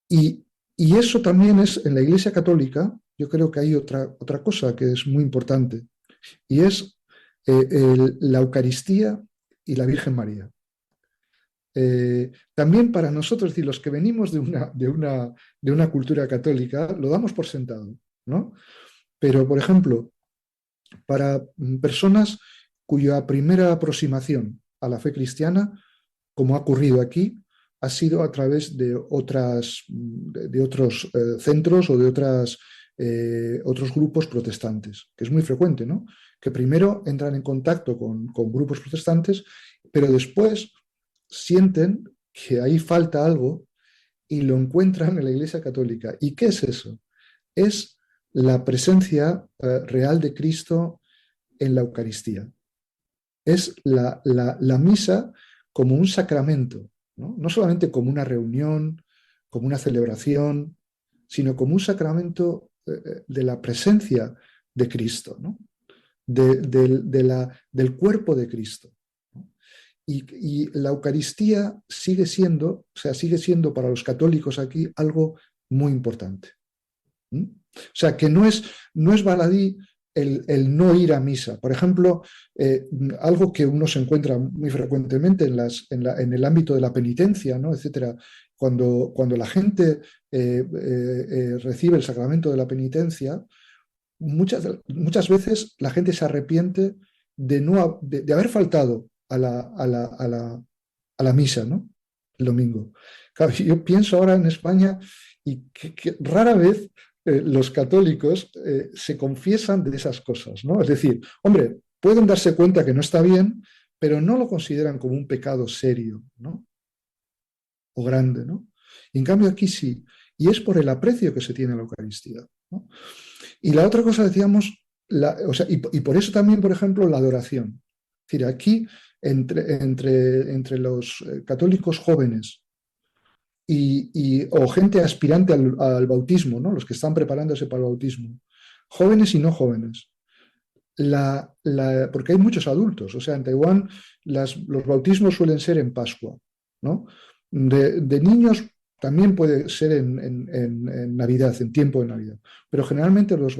Y eso también es, en la Iglesia Católica, yo creo que hay otra cosa que es muy importante, y es la Eucaristía y la Virgen María. También para nosotros, es decir, los que venimos de una cultura católica, lo damos por sentado, ¿no? Pero, por ejemplo, para personas cuya primera aproximación a la fe cristiana, como ha ocurrido aquí, ha sido a través de otros centros o de otros grupos protestantes, que es muy frecuente, ¿no? Que primero entran en contacto con grupos protestantes, pero después sienten que ahí falta algo y lo encuentran en la Iglesia Católica. ¿Y qué es eso? Es la presencia real de Cristo en la Eucaristía. Es la misa como un sacramento, ¿no? No solamente como una reunión, como una celebración, sino como un sacramento de la presencia de Cristo, ¿no? Del cuerpo de Cristo. Y la Eucaristía sigue siendo para los católicos aquí algo muy importante. ¿Mm? O sea, que no es baladí el no ir a misa. Por ejemplo, algo que uno se encuentra muy frecuentemente en el ámbito de la penitencia, ¿no? Etcétera. Cuando la gente recibe el sacramento de la penitencia, muchas veces la gente se arrepiente de haber faltado a la misa, ¿no? El domingo. Claro, yo pienso ahora en España y que rara vez los católicos se confiesan de esas cosas, ¿no? Es decir, hombre, pueden darse cuenta que no está bien, pero no lo consideran como un pecado serio, ¿no? O grande, ¿no? Y en cambio aquí sí, y es por el aprecio que se tiene a la Eucaristía, ¿no? Y la otra cosa decíamos, y por eso también, por ejemplo, la adoración. Es decir, aquí entre los católicos jóvenes o gente aspirante al bautismo, ¿no? Los que están preparándose para el bautismo, jóvenes y no jóvenes. Porque hay muchos adultos, o sea, en Taiwán los bautismos suelen ser en Pascua, ¿no? De niños también puede ser en Navidad, en tiempo de Navidad, pero generalmente los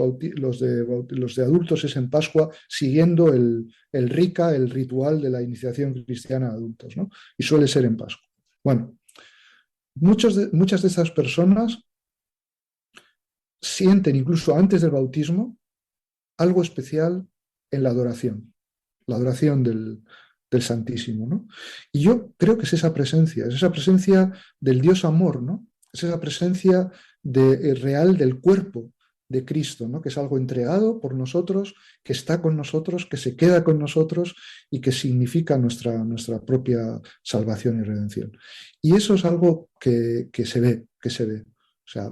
de adultos es en Pascua, siguiendo el Rika, el ritual de la iniciación cristiana de adultos, ¿no? Y suele ser en Pascua. Bueno, muchas de estas personas sienten, incluso antes del bautismo, algo especial en la adoración del Santísimo, ¿no? Y yo creo que es esa presencia del Dios amor, ¿no? Es esa presencia real del cuerpo de Cristo, ¿no? Que es algo entregado por nosotros, que está con nosotros, que se queda con nosotros y que significa nuestra propia salvación y redención. Y eso es algo que se ve. O sea,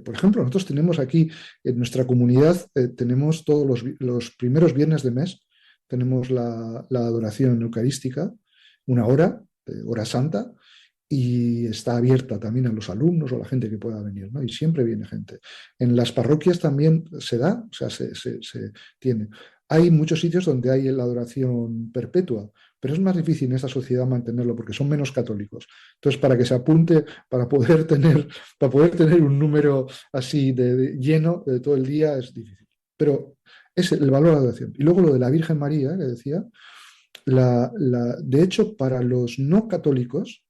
por ejemplo, nosotros tenemos aquí en nuestra comunidad, tenemos todos los primeros viernes de mes, tenemos la adoración eucarística, una hora santa, y está abierta también a los alumnos o a la gente que pueda venir, ¿no? Y siempre viene gente. En las parroquias también se da, o sea, se tiene. Hay muchos sitios donde hay la adoración perpetua, pero es más difícil en esta sociedad mantenerlo porque son menos católicos. Entonces, para que se apunte, para poder tener un número así lleno de todo el día es difícil. Pero es el valor de la adoración. Y luego lo de la Virgen María, que decía, de hecho, para los no católicos,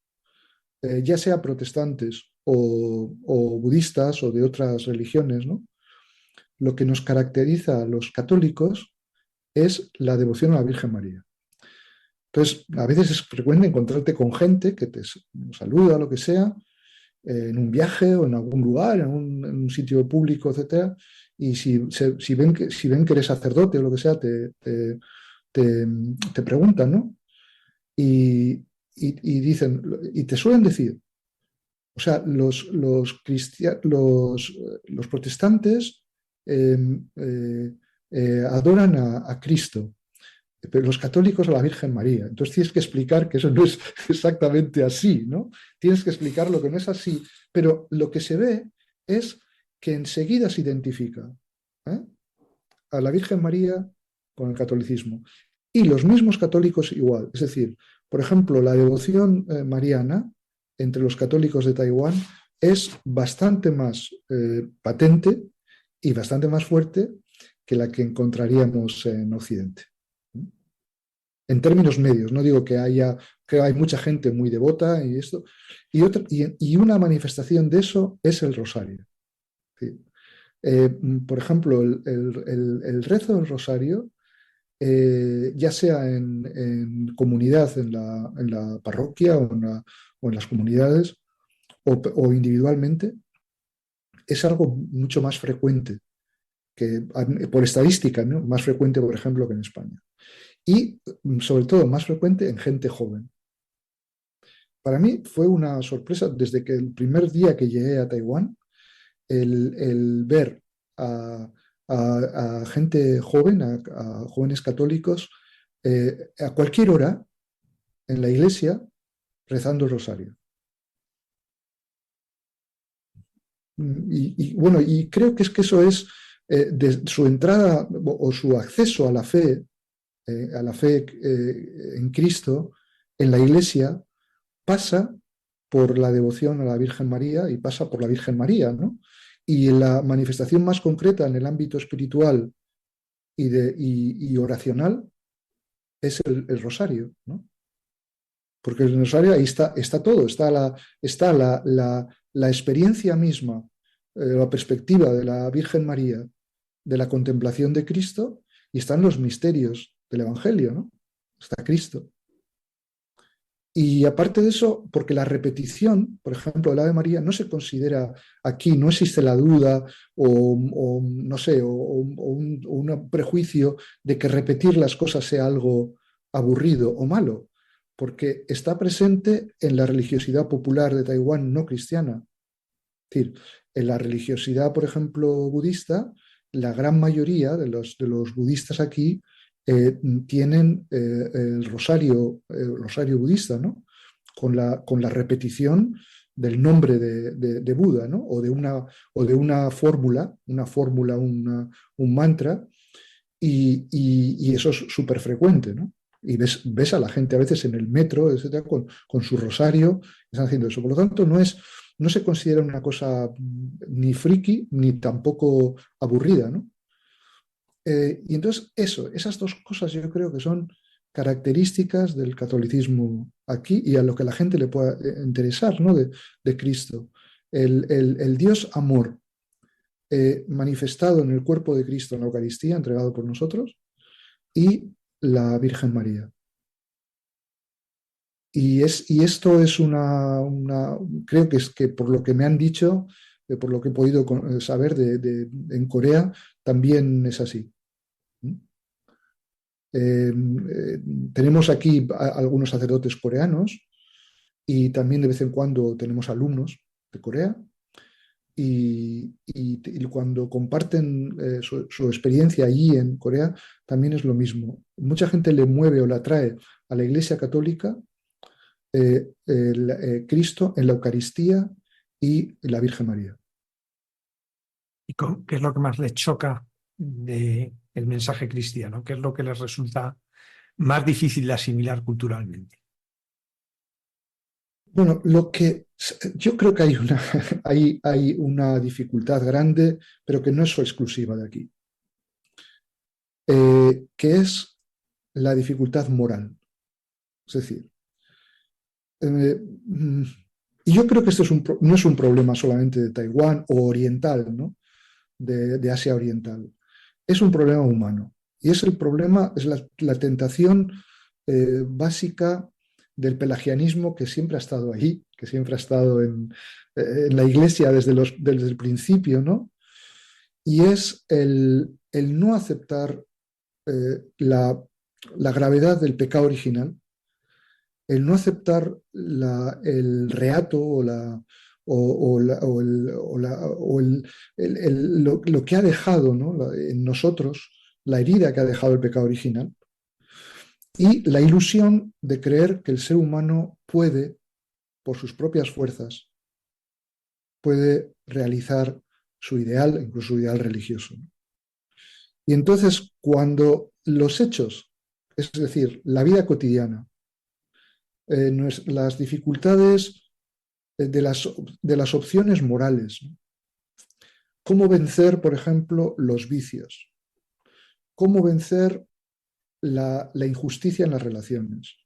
ya sea protestantes o budistas o de otras religiones, ¿no? Lo que nos caracteriza a los católicos es la devoción a la Virgen María. Entonces, a veces es frecuente encontrarte con gente que te saluda, lo que sea, en un viaje o en algún lugar, en un sitio público, etcétera, y si ven que eres sacerdote o lo que sea, te preguntan, ¿no? Y dicen, y te suelen decir, o sea, los protestantes adoran a Cristo, pero los católicos a la Virgen María. Entonces tienes que explicar que eso no es exactamente así, ¿no? Tienes que explicar lo que no es así, pero lo que se ve es que enseguida se identifica a la Virgen María con el catolicismo. Y los mismos católicos igual. Es decir, por ejemplo, la devoción mariana entre los católicos de Taiwán es bastante más patente y bastante más fuerte que la que encontraríamos en Occidente. En términos medios, no digo que hay mucha gente muy devota y esto, y una manifestación de eso es el rosario. ¿Sí? Por ejemplo, el rezo del rosario, ya sea en comunidad, en la parroquia o en las comunidades o individualmente, es algo mucho más frecuente, por estadística, ¿no? Más frecuente, por ejemplo, que en España. Y sobre todo más frecuente en gente joven. Para mí fue una sorpresa desde que el primer día que llegué a Taiwán, el ver a gente joven, a jóvenes católicos, a cualquier hora en la iglesia rezando el rosario. Bueno, y creo que eso es de su entrada o su acceso a la fe en Cristo, en la iglesia, pasa por la devoción a la Virgen María y pasa por la Virgen María, ¿no? Y la manifestación más concreta en el ámbito espiritual y oracional es el rosario, ¿no? Porque en el rosario ahí está todo, está la experiencia misma, la perspectiva de la Virgen María, de la contemplación de Cristo, y están los misterios del Evangelio, ¿no? Está Cristo. Y aparte de eso, porque la repetición, por ejemplo, del Ave María, no se considera aquí, no existe la duda no sé, o un prejuicio de que repetir las cosas sea algo aburrido o malo, porque está presente en la religiosidad popular de Taiwán no cristiana. Es decir, en la religiosidad, por ejemplo, budista, la gran mayoría de los budistas aquí tienen el rosario budista, ¿no? Con la repetición del nombre de Buda, ¿no? O de una fórmula, un mantra, y eso es súper frecuente, ¿no? Y ves a la gente a veces en el metro, etcétera, con su rosario, están haciendo eso. Por lo tanto, no se considera una cosa ni friki ni tampoco aburrida, ¿no? Y entonces esas dos cosas yo creo que son características del catolicismo aquí y a lo que a la gente le pueda interesar, ¿no? de Cristo. El Dios amor manifestado en el cuerpo de Cristo en la Eucaristía, entregado por nosotros, y la Virgen María. Y esto es creo que es que por lo que me han dicho, por lo que he podido saber en Corea, también es así. Tenemos aquí algunos sacerdotes coreanos y también de vez en cuando tenemos alumnos de Corea y cuando comparten su experiencia allí en Corea también es lo mismo. Mucha gente le mueve o la atrae a la Iglesia Católica Cristo en la Eucaristía y la Virgen María. ¿Y qué es lo que más les choca del mensaje cristiano? ¿Qué es lo que les resulta más difícil de asimilar culturalmente? Bueno, yo creo que hay una dificultad grande, pero que no es exclusiva de aquí, que es la dificultad moral. Es decir, y yo creo que esto no es un problema solamente de Taiwán o oriental, ¿no? de Asia Oriental. Es un problema humano. Y es la tentación básica del pelagianismo que siempre ha estado ahí, que siempre ha estado en la Iglesia desde el principio, ¿no? Y es el no aceptar la gravedad del pecado original, el no aceptar el reato lo que ha dejado, ¿no? en nosotros, la herida que ha dejado el pecado original, y la ilusión de creer que el ser humano puede, por sus propias fuerzas, puede realizar su ideal, incluso su ideal religioso. Y entonces, cuando los hechos, es decir, la vida cotidiana, las dificultades de las opciones morales, ¿no? Cómo vencer, por ejemplo, los vicios, cómo vencer la injusticia en las relaciones,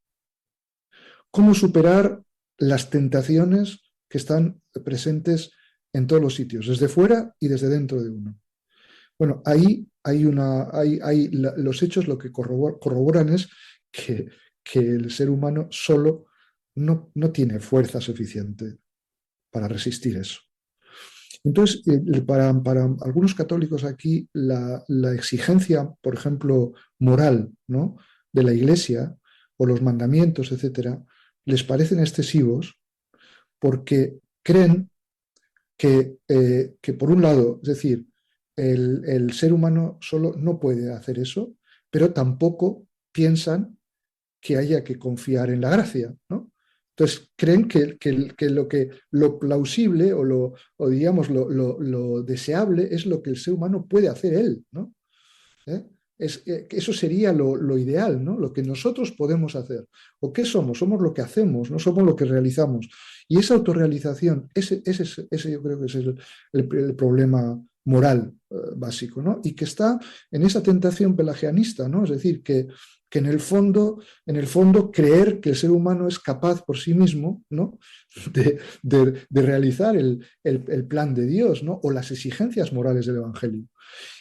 cómo superar las tentaciones que están presentes en todos los sitios, desde fuera y desde dentro de uno. Bueno, ahí los hechos lo que corroboran es que el ser humano solo no tiene fuerza suficiente para resistir eso. Entonces, para algunos católicos aquí, la exigencia, por ejemplo, moral, ¿no? de la Iglesia, o los mandamientos, etcétera, les parecen excesivos porque creen que por un lado, es decir, el ser humano solo no puede hacer eso, pero tampoco piensan que haya que confiar en la gracia, ¿no? Entonces creen que lo plausible o digamos lo deseable es lo que el ser humano puede hacer él, ¿no? eso sería lo ideal, ¿no? Lo que nosotros podemos hacer. ¿O qué somos? Somos lo que hacemos, no somos lo que realizamos. Y esa autorrealización, ese yo creo que es el problema moral básico, ¿no? Y que está en esa tentación pelagianista, ¿no? Es decir, que en el fondo creer que el ser humano es capaz por sí mismo, ¿no? de realizar el plan de Dios, ¿no? O las exigencias morales del Evangelio.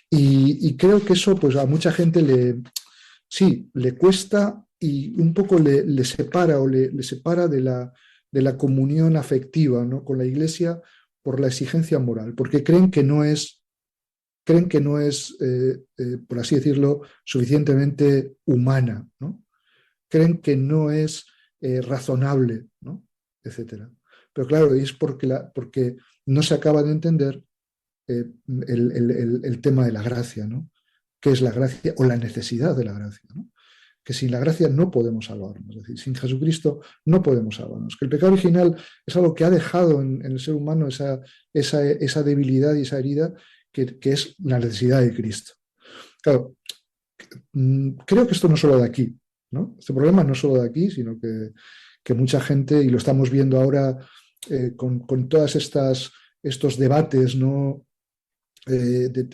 Y creo que eso pues a mucha gente le cuesta y un poco le separa o le separa de la comunión afectiva, ¿no? Con la Iglesia por la exigencia moral, porque creen que no es, por así decirlo, suficientemente humana, ¿no? Creen que no es razonable, ¿no? Etcétera. Pero claro, es porque no se acaba de entender el tema de la gracia, ¿no? ¿Qué es la gracia o la necesidad de la gracia, ¿no? Que sin la gracia no podemos salvarnos, es decir, sin Jesucristo no podemos salvarnos, que el pecado original es algo que ha dejado en el ser humano esa debilidad y esa herida que es la necesidad de Cristo. Claro, creo que esto no es solo de aquí, ¿no? Este problema no es solo de aquí, sino que mucha gente, y lo estamos viendo ahora con todas estos debates, ¿no?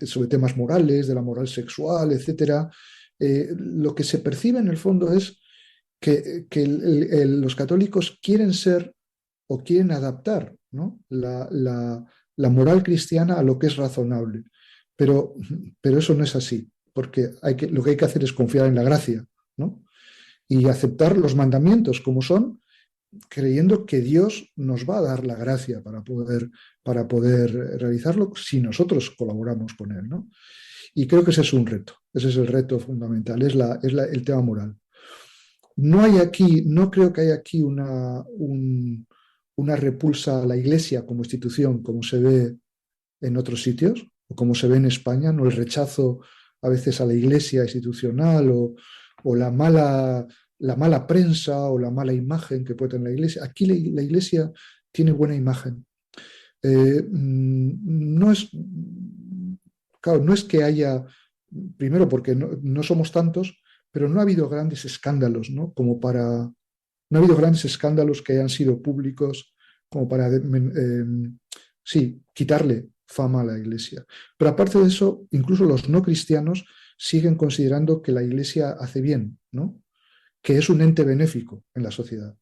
Sobre temas morales, de la moral sexual, etcétera, lo que se percibe en el fondo es que los católicos quieren ser o quieren adaptar, ¿no? la moral cristiana a lo que es razonable. Pero eso no es así, porque lo que hay que hacer es confiar en la gracia, ¿no? Y aceptar los mandamientos como son, creyendo que Dios nos va a dar la gracia para poder realizarlo si nosotros colaboramos con Él, ¿no? Y creo que ese es un reto, ese es el reto fundamental, es el tema moral. No creo que haya aquí una repulsa a la Iglesia como institución, como se ve en otros sitios, o como se ve en España, ¿no? El rechazo a veces a la Iglesia institucional o la mala prensa o la mala imagen que puede tener la Iglesia. Aquí la Iglesia tiene buena imagen. No es que haya, primero porque no somos tantos, pero no ha habido grandes escándalos, ¿no? No ha habido grandes escándalos que hayan sido públicos como para quitarle fama a la Iglesia. Pero aparte de eso, incluso los no cristianos siguen considerando que la Iglesia hace bien, ¿no? Que es un ente benéfico en la sociedad.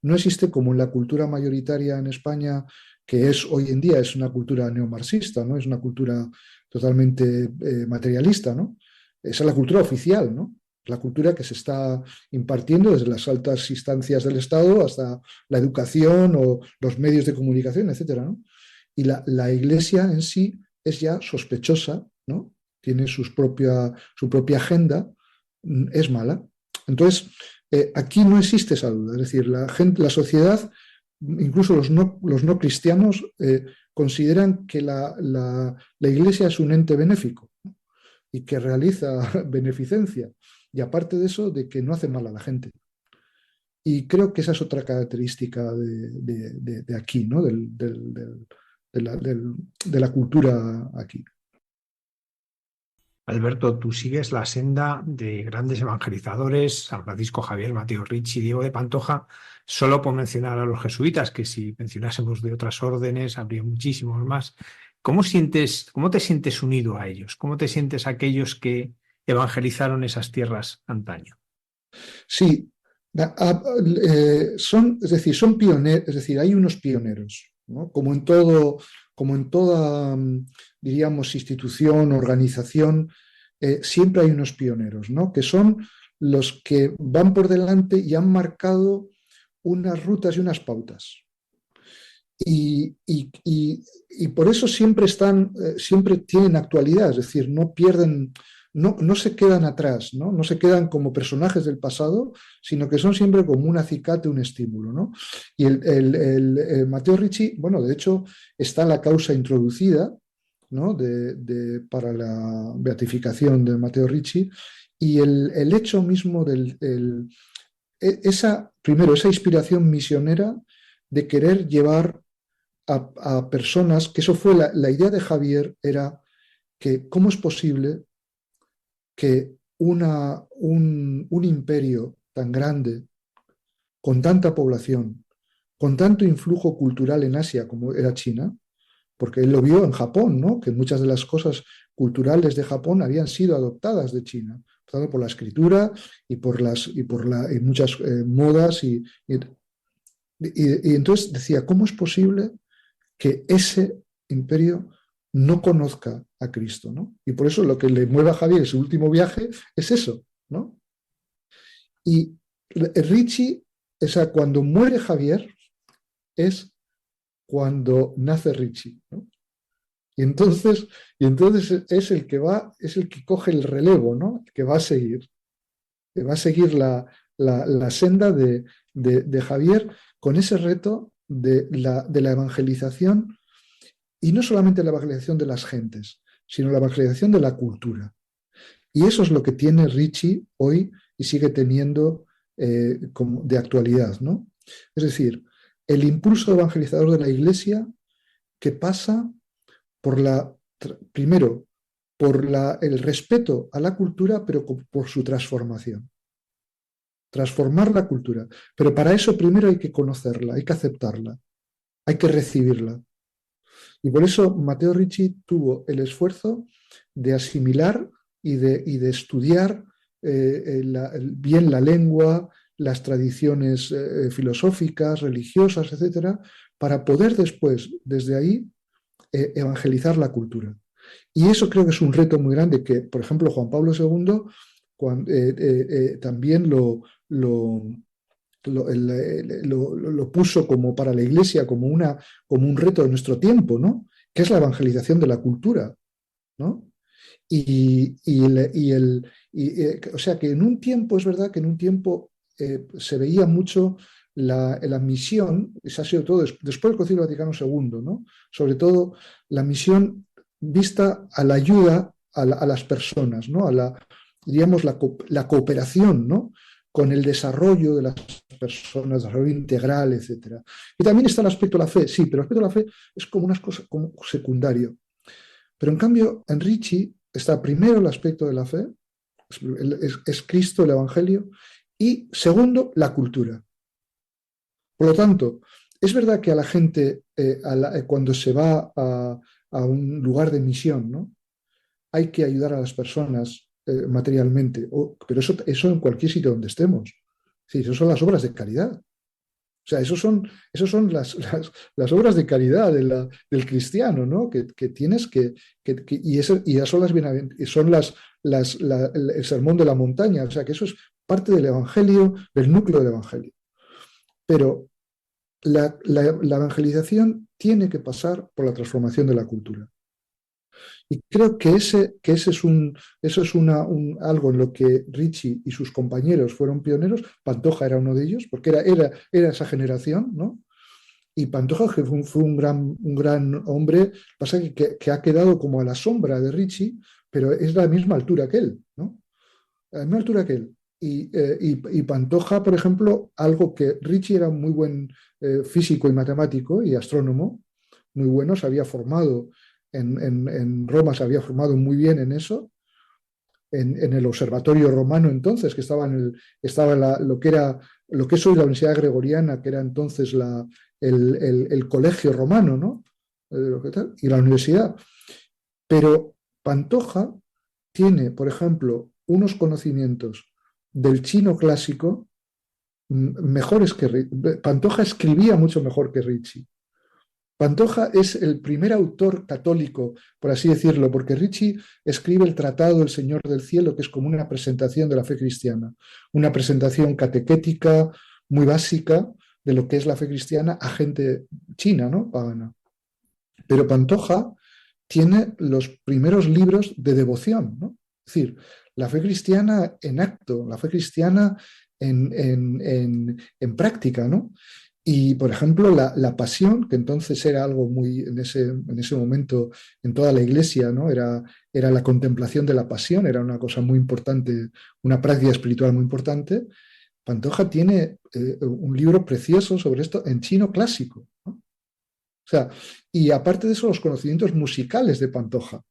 No existe como en la cultura mayoritaria en España, que hoy en día es una cultura neomarxista, ¿no? Es una cultura totalmente materialista, ¿no? Esa es la cultura oficial, ¿no? La cultura que se está impartiendo desde las altas instancias del Estado hasta la educación o los medios de comunicación, etcétera, ¿no? Y la Iglesia en sí es ya sospechosa, ¿no? Tiene su propia agenda, es mala. Entonces, aquí no existe esa duda. Es decir, la sociedad, incluso los no cristianos, consideran que la Iglesia es un ente benéfico, ¿no? Y que realiza beneficencia. Y aparte de eso, de que no hace mal a la gente. Y creo que esa es otra característica de aquí, ¿no? De la cultura aquí. Alberto, tú sigues la senda de grandes evangelizadores, San Francisco Javier, Mateo Ricci, Diego de Pantoja, solo por mencionar a los jesuitas, que si mencionásemos de otras órdenes habría muchísimos más. ¿Cómo te sientes unido a ellos? ¿Cómo te sientes aquellos que evangelizaron esas tierras antaño? Sí, son pioneros, es decir, hay unos pioneros, ¿no? Como en toda, diríamos, institución, organización, siempre hay unos pioneros, ¿no? Que son los que van por delante y han marcado unas rutas y unas pautas. Y por eso siempre tienen actualidad, es decir, no pierden, no se quedan atrás, ¿no? No se quedan como personajes del pasado, sino que son siempre como un acicate, un estímulo, ¿no? Y el Mateo Ricci, bueno, de hecho, está la causa introducida, ¿no? Para la beatificación de Mateo Ricci, y el hecho mismo primero, esa inspiración misionera de querer llevar a personas, que eso fue la idea de Javier, era que cómo es posible que un imperio tan grande, con tanta población, con tanto influjo cultural en Asia como era China, porque él lo vio en Japón, ¿no? Que muchas de las cosas culturales de Japón habían sido adoptadas de China, por la escritura y por muchas modas. Y entonces decía, ¿cómo es posible que ese imperio no conozca a Cristo, ¿no? Y por eso lo que le mueve a Javier en su último viaje es eso, ¿no? Y Ricci, o sea, cuando muere Javier, es cuando nace Ricci, ¿no? Y entonces es el que coge el relevo, ¿no? Que va a seguir la senda de Javier con ese reto de la evangelización, y no solamente la evangelización de las gentes, sino la evangelización de la cultura. Y eso es lo que tiene Ricci hoy y sigue teniendo como de actualidad, ¿no? Es decir, el impulso evangelizador de la Iglesia que pasa primero por el respeto a la cultura, pero por su transformación. Transformar la cultura. Pero para eso primero hay que conocerla, hay que aceptarla, hay que recibirla. Y por eso Matteo Ricci tuvo el esfuerzo de asimilar y de estudiar bien la lengua, las tradiciones filosóficas, religiosas, etcétera, para poder después, desde ahí, evangelizar la cultura. Y eso creo que es un reto muy grande que, por ejemplo, Juan Pablo II también lo puso como para la Iglesia, como un reto de nuestro tiempo, ¿no? Que es la evangelización de la cultura, ¿no? O sea, que en un tiempo, es verdad que en un tiempo se veía mucho la misión, se ha sido todo después del Concilio Vaticano II, ¿no? Sobre todo la misión vista a la ayuda a las personas, ¿no? Digamos, la cooperación, ¿no? Con el desarrollo de las personas, desarrollo integral, etc. Y también está el aspecto de la fe, sí, pero el aspecto de la fe es como una cosa como secundario. Pero en cambio, en Ricci está primero el aspecto de la fe, es Cristo, el Evangelio, y segundo, la cultura. Por lo tanto, es verdad que a la gente, cuando se va a un lugar de misión, ¿no? Hay que ayudar a las personas materialmente, pero eso en cualquier sitio donde estemos. Sí, eso son las obras de caridad. O sea, eso son las obras de caridad del cristiano, ¿no? Que tienes y ya son el sermón de la montaña. O sea, que eso es parte del Evangelio, del núcleo del Evangelio. Pero la evangelización tiene que pasar por la transformación de la cultura. Y creo que eso es algo en lo que Ricci y sus compañeros fueron pioneros. Pantoja era uno de ellos, porque era esa generación, ¿no? Y Pantoja, que fue un gran hombre, pasa que ha quedado como a la sombra de Ricci, pero es la misma altura que él, ¿no? A la misma altura que él. Y Pantoja, por ejemplo, algo que Ricci era un muy buen físico y matemático y astrónomo, muy bueno, se había formado en Roma, se había formado muy bien en eso, en el observatorio romano entonces, que estaba lo que es hoy la Universidad Gregoriana, que era entonces el colegio romano, ¿no? Y la universidad. Pero Pantoja tiene, por ejemplo, unos conocimientos del chino clásico mejores que Ricci. Pantoja escribía mucho mejor que Ricci. Pantoja es el primer autor católico, por así decirlo, porque Ricci escribe el Tratado del Señor del Cielo, que es como una presentación de la fe cristiana, una presentación catequética muy básica de lo que es la fe cristiana a gente china, ¿no? Pagana. Pero Pantoja tiene los primeros libros de devoción, ¿no? Es decir, la fe cristiana en acto, la fe cristiana en práctica, ¿no? Y, por ejemplo, la pasión, que entonces era algo muy, en ese momento, en toda la Iglesia, ¿no? Era la contemplación de la pasión, era una cosa muy importante, una práctica espiritual muy importante. Pantoja tiene un libro precioso sobre esto en chino clásico, ¿no? O sea, y aparte de eso, los conocimientos musicales de Pantoja,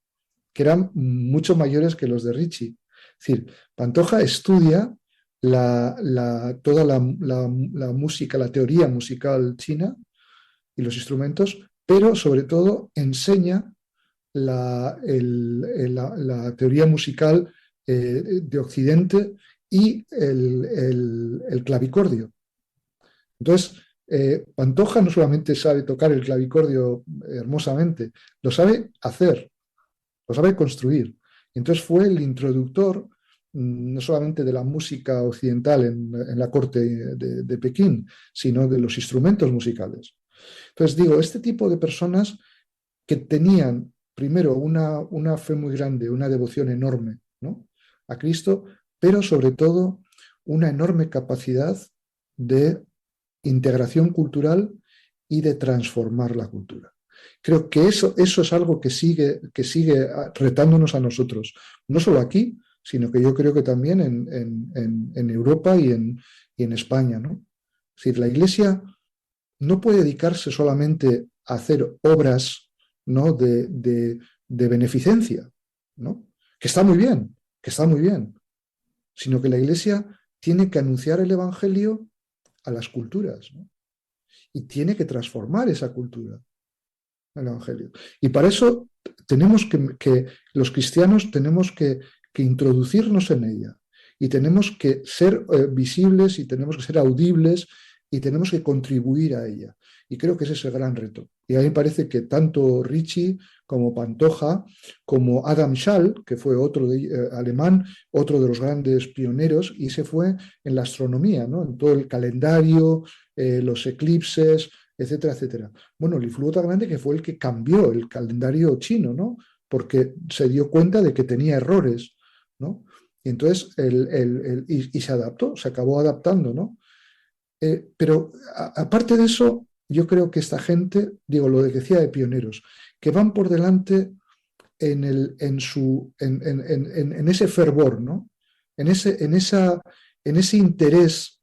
que eran mucho mayores que los de Ricci. Es Es decir, Pantoja estudia toda la música, la teoría musical china y los instrumentos, pero sobre todo enseña la teoría musical de Occidente y el clavicordio. Entonces, Pantoja no solamente sabe tocar el clavicordio hermosamente, lo sabe hacer, lo sabe construir. Entonces fue el introductor no solamente de la música occidental en la corte de Pekín, sino de los instrumentos musicales. Entonces digo, este tipo de personas que tenían primero una fe muy grande, una devoción enorme, ¿no?, a Cristo, pero sobre todo una enorme capacidad de integración cultural y de transformar la cultura. Creo que eso es algo que sigue retándonos a nosotros, no solo aquí, sino que yo creo que también en Europa y en España, ¿no? Es decir, la Iglesia no puede dedicarse solamente a hacer obras, ¿no?, de beneficencia, ¿no?, que está muy bien, sino que la Iglesia tiene que anunciar el Evangelio a las culturas, ¿no?, y tiene que transformar esa cultura, el Evangelio. Y para eso tenemos que los cristianos tenemos que introducirnos en ella, y tenemos que ser visibles, y tenemos que ser audibles, y tenemos que contribuir a ella. Y creo que ese es el gran reto. Y a mí me parece que tanto Ricci como Pantoja, como Adam Schall, que fue otro alemán, otro de los grandes pioneros, y se fue en la astronomía, ¿no?, en todo el calendario, los eclipses, etcétera, etcétera. Bueno, el influjo tan grande que fue el que cambió el calendario chino, ¿no?, porque se dio cuenta de que tenía errores, ¿no? Y entonces y se adaptó, se acabó adaptando, ¿no? Pero aparte de eso, yo creo que esta gente, digo, lo que decía de pioneros, que van por delante en ese fervor, ¿no?, en ese interés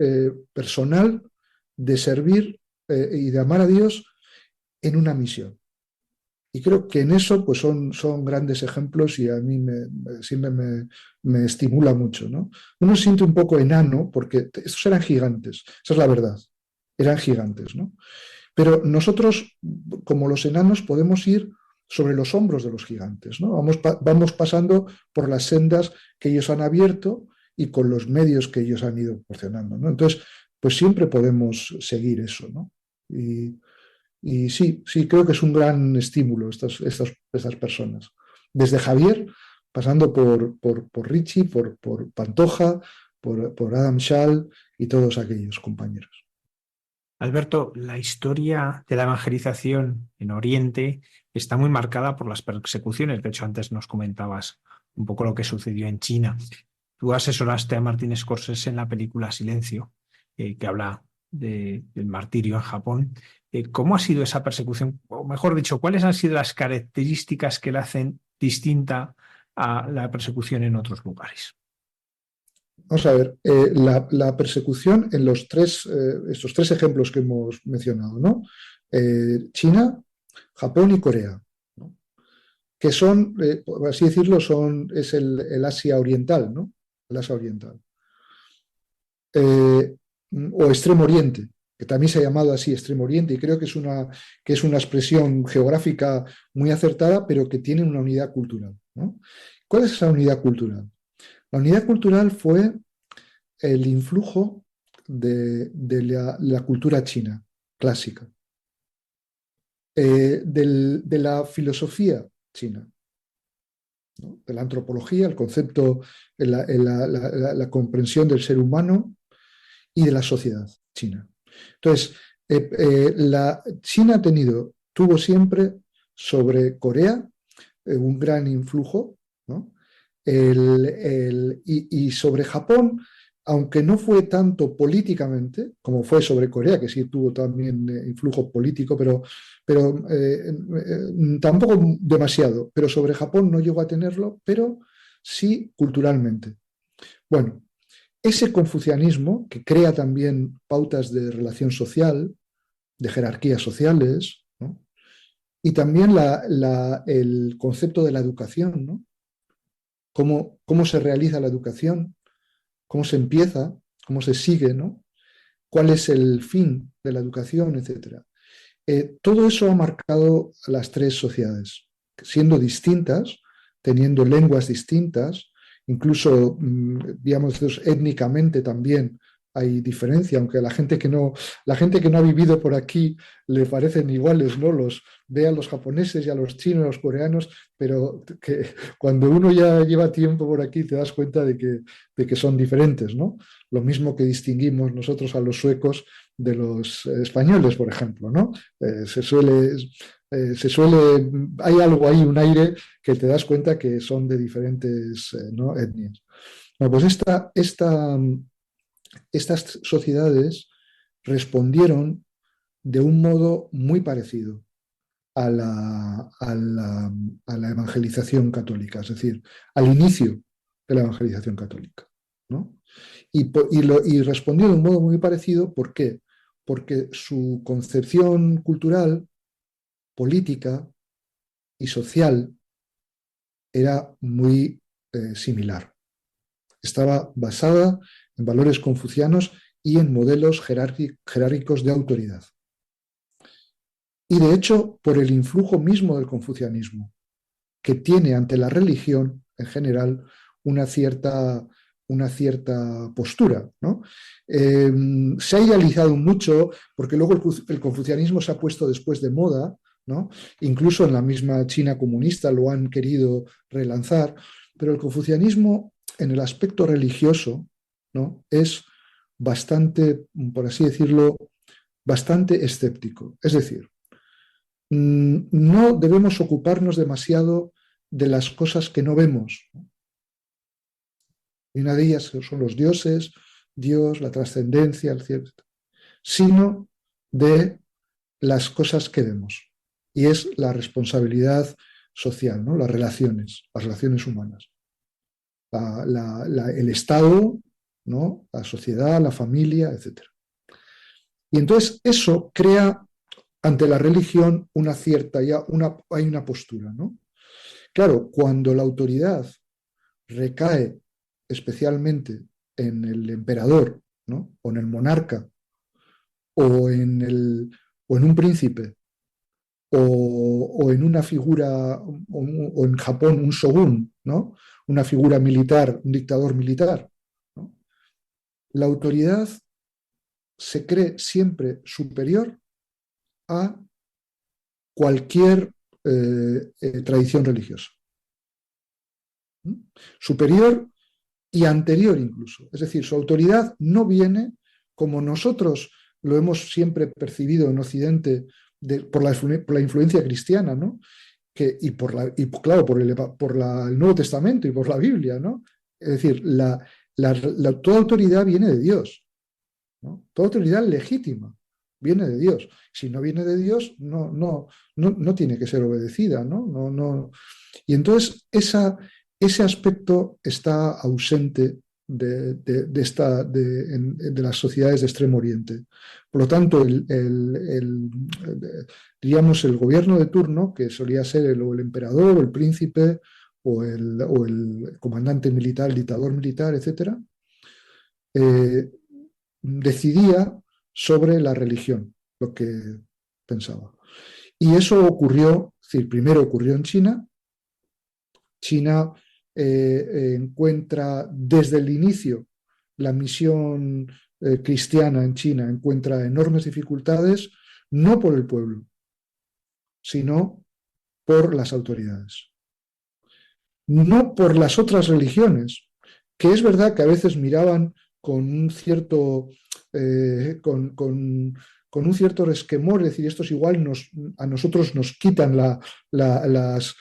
personal de servir y de amar a Dios en una misión. Y creo que en eso pues son grandes ejemplos, y a mí siempre me estimula mucho, ¿no? Uno se siente un poco enano porque estos eran gigantes, esa es la verdad, eran gigantes, ¿no? Pero nosotros, como los enanos, podemos ir sobre los hombros de los gigantes, ¿no? Vamos pasando por las sendas que ellos han abierto y con los medios que ellos han ido proporcionando, ¿no? Entonces, pues siempre podemos seguir eso, ¿no? Y sí, creo que es un gran estímulo estas personas. Desde Javier, pasando por Ricci, por Pantoja, por Adam Schall y todos aquellos compañeros. Alberto, la historia de la evangelización en Oriente está muy marcada por las persecuciones. De hecho, antes nos comentabas un poco lo que sucedió en China. Tú asesoraste a Martin Scorsese en la película Silencio, que habla del martirio en Japón. ¿Cómo ha sido esa persecución? O mejor dicho, ¿cuáles han sido las características que la hacen distinta a la persecución en otros lugares? Vamos a ver, la persecución en estos tres ejemplos que hemos mencionado, ¿no? China, Japón y Corea, ¿no?, que son, por así decirlo, es el Asia Oriental, ¿no? El Asia Oriental. O Extremo Oriente, que también se ha llamado así, Extremo Oriente, y creo que es una expresión geográfica muy acertada, pero que tiene una unidad cultural, ¿no? ¿Cuál es esa unidad cultural? La unidad cultural fue el influjo de la cultura china clásica, de la filosofía china, ¿no?, de la antropología, el concepto, la comprensión del ser humano y de la sociedad china. Entonces, China tuvo siempre sobre Corea un gran influjo, ¿no?, y sobre Japón, aunque no fue tanto políticamente como fue sobre Corea, que sí tuvo también influjo político, pero tampoco demasiado. Pero sobre Japón no llegó a tenerlo, pero sí culturalmente. Bueno, ese confucianismo, que crea también pautas de relación social, de jerarquías sociales, ¿no?, y también el concepto de la educación, ¿no?, cómo se realiza la educación, cómo se empieza, cómo se sigue, ¿no? Cuál es el fin de la educación, etc. Todo eso ha marcado a las tres sociedades, siendo distintas, teniendo lenguas distintas, incluso, digamos, étnicamente también hay diferencia, aunque la gente que no ha vivido por aquí le parecen iguales, ¿no? Ve a los japoneses y a los chinos, a los coreanos, pero que cuando uno ya lleva tiempo por aquí te das cuenta de que son diferentes, ¿no? Lo mismo que distinguimos nosotros a los suecos de los españoles, por ejemplo, ¿no? Hay algo ahí, un aire que te das cuenta que son de diferentes, ¿no?, etnias. Bueno, pues estas sociedades respondieron de un modo muy parecido a la evangelización católica, es decir, al inicio de la evangelización católica, ¿no? Y respondió de un modo muy parecido. ¿Por qué? Porque su concepción cultural, política y social era muy similar. Estaba basada en valores confucianos y en modelos jerárquicos de autoridad. Y de hecho, por el influjo mismo del confucianismo, que tiene ante la religión en general una cierta postura, ¿no? Se ha idealizado mucho, porque luego el confucianismo se ha puesto después de moda, ¿no? Incluso en la misma China comunista lo han querido relanzar, pero el confucianismo en el aspecto religioso, ¿no?, es bastante, por así decirlo, bastante escéptico. Es decir, no debemos ocuparnos demasiado de las cosas que no vemos. Y una de ellas son los dioses, Dios, la trascendencia, el cielo, sino de las cosas que vemos. Y es la responsabilidad social, ¿no?, las relaciones humanas. El Estado, ¿no?, la sociedad, la familia, etc. Y entonces eso crea ante la religión hay una postura, ¿no? Claro, cuando la autoridad recae especialmente en el emperador, ¿no?, o en el monarca, o en un príncipe, o en una figura, o en Japón un shogun, ¿no?, una figura militar, un dictador militar, ¿no?, la autoridad se cree siempre superior a cualquier tradición religiosa. Superior y anterior incluso. Es decir, su autoridad no viene, como nosotros lo hemos siempre percibido en Occidente, por la influencia cristiana, ¿no?, claro, por el Nuevo Testamento y por la Biblia, ¿no? Es decir, toda autoridad viene de Dios, ¿no? Toda autoridad legítima viene de Dios. Si no viene de Dios, no tiene que ser obedecida, ¿no? Y entonces ese aspecto está ausente de las sociedades de Extremo Oriente. Por lo tanto, digamos, el gobierno de turno, que solía ser el emperador o el príncipe o el comandante militar, el dictador militar, etc., decidía sobre la religión, lo que pensaba. Y eso ocurrió, es decir, primero ocurrió en China. China encuentra desde el inicio la misión cristiana en China, encuentra enormes dificultades, no por el pueblo, sino por las autoridades. No por las otras religiones, que es verdad que a veces miraban con un cierto con un cierto resquemor, es decir, estos igual a nosotros nos quitan las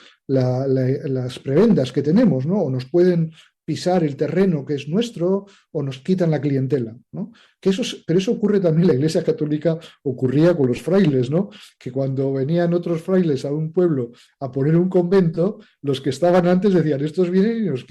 prebendas que tenemos, ¿no? O nos pueden pisar el terreno que es nuestro, o nos quitan la clientela, ¿no? Pero eso ocurre también en la Iglesia Católica, ocurría con los frailes, ¿no? Que cuando venían otros frailes a un pueblo a poner un convento, los que estaban antes decían, estos vienen y nos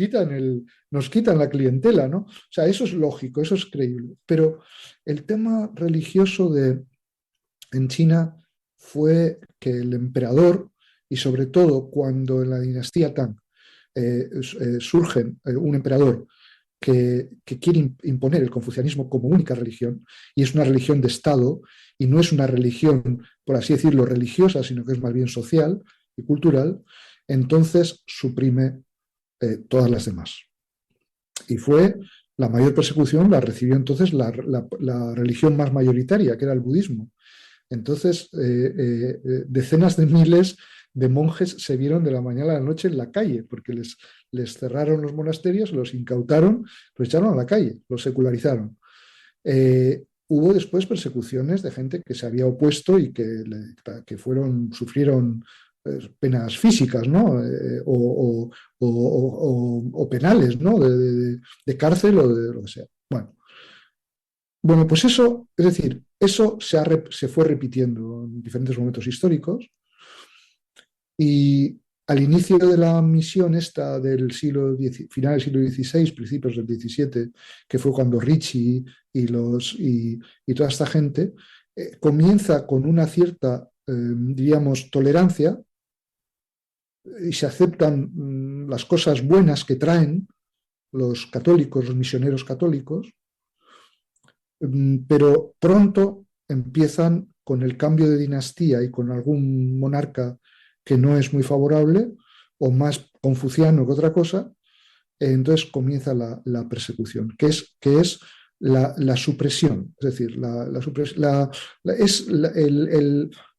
quitan la clientela, ¿no? O sea, eso es lógico, eso es creíble. Pero el tema religioso en China fue que el emperador, y sobre todo cuando en la dinastía Tang, surge un emperador que quiere imponer el confucianismo como única religión, y es una religión de Estado, y no es una religión, por así decirlo, religiosa, sino que es más bien social y cultural, entonces suprime todas las demás. Y fue la mayor persecución, la recibió entonces la religión más mayoritaria, que era el budismo. Entonces, decenas de miles de monjes se vieron de la mañana a la noche en la calle, porque les cerraron los monasterios, los incautaron, los echaron a la calle, los secularizaron. Hubo después persecuciones de gente que se había opuesto y que sufrieron penas físicas, ¿no? O penales, ¿no? De cárcel o de lo que sea. Bueno, pues eso, es decir, eso se fue repitiendo en diferentes momentos históricos, y al inicio de la misión esta del final del siglo XVI, principios del XVII, que fue cuando Ricci y toda esta gente comienza con una cierta, diríamos, tolerancia, y se aceptan las cosas buenas que traen los católicos, los misioneros católicos, pero pronto empiezan con el cambio de dinastía y con algún monarca que no es muy favorable o más confuciano que otra cosa. Entonces comienza la persecución, que es la supresión, es decir,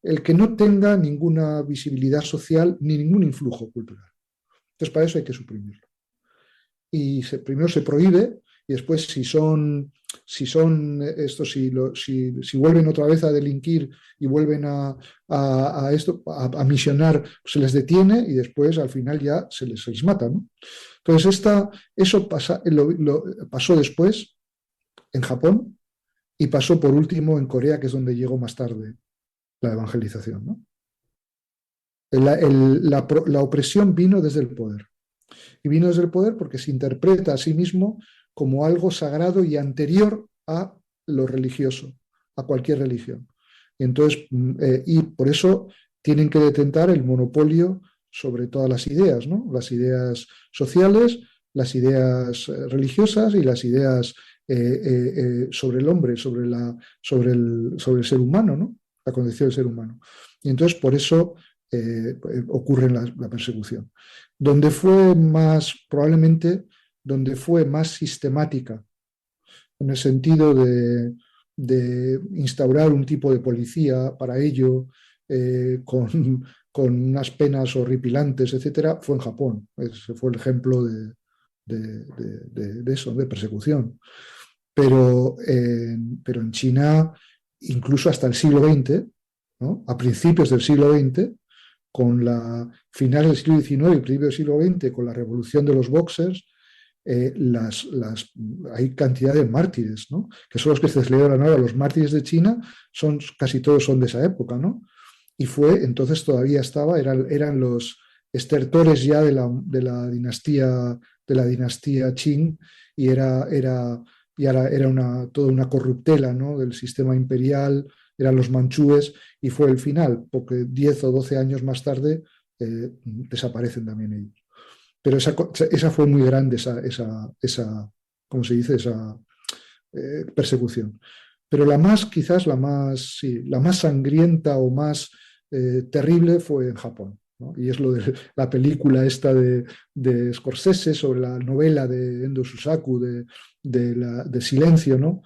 el que no tenga ninguna visibilidad social ni ningún influjo cultural. Entonces para eso hay que suprimirlo. Y primero se prohíbe, y después si vuelven otra vez a delinquir y vuelven a misionar, se les detiene, y después al final ya se les mata, ¿no? Entonces eso pasó después en Japón, y pasó por último en Corea, que es donde llegó más tarde la evangelización, ¿no? La opresión vino desde el poder. Y vino desde el poder porque se interpreta a sí mismo como algo sagrado y anterior a lo religioso, a cualquier religión. Y entonces, y por eso tienen que detentar el monopolio sobre todas las ideas, ¿no? Las ideas sociales, las ideas religiosas y las ideas sobre el hombre, sobre el ser humano, ¿no? La condición del ser humano. Y entonces por eso ocurre la persecución. Probablemente donde fue más sistemática, en el sentido de instaurar un tipo de policía para ello, con unas penas horripilantes, etcétera, fue en Japón. Ese fue el ejemplo de eso, de persecución. Pero en China, incluso hasta el siglo XX, ¿no? A principios del siglo XX, con finales del siglo XIX y principios del siglo XX, con la revolución de los boxers, hay cantidad de mártires, ¿no? Que son los que se celebran ahora. Los mártires de China casi todos son de esa época, ¿no? Y entonces todavía eran los estertores ya de la dinastía Qing, y era toda una corruptela, ¿no? Del sistema imperial, eran los manchúes, y fue el final, porque 10 o 12 años más tarde desaparecen también ellos. Pero esa fue muy grande, ¿cómo se dice? Esa persecución. Pero quizás la más sangrienta o más terrible fue en Japón, ¿no? Y es lo de la película esta de Scorsese sobre la novela de Endo Susaku de Silencio, ¿no?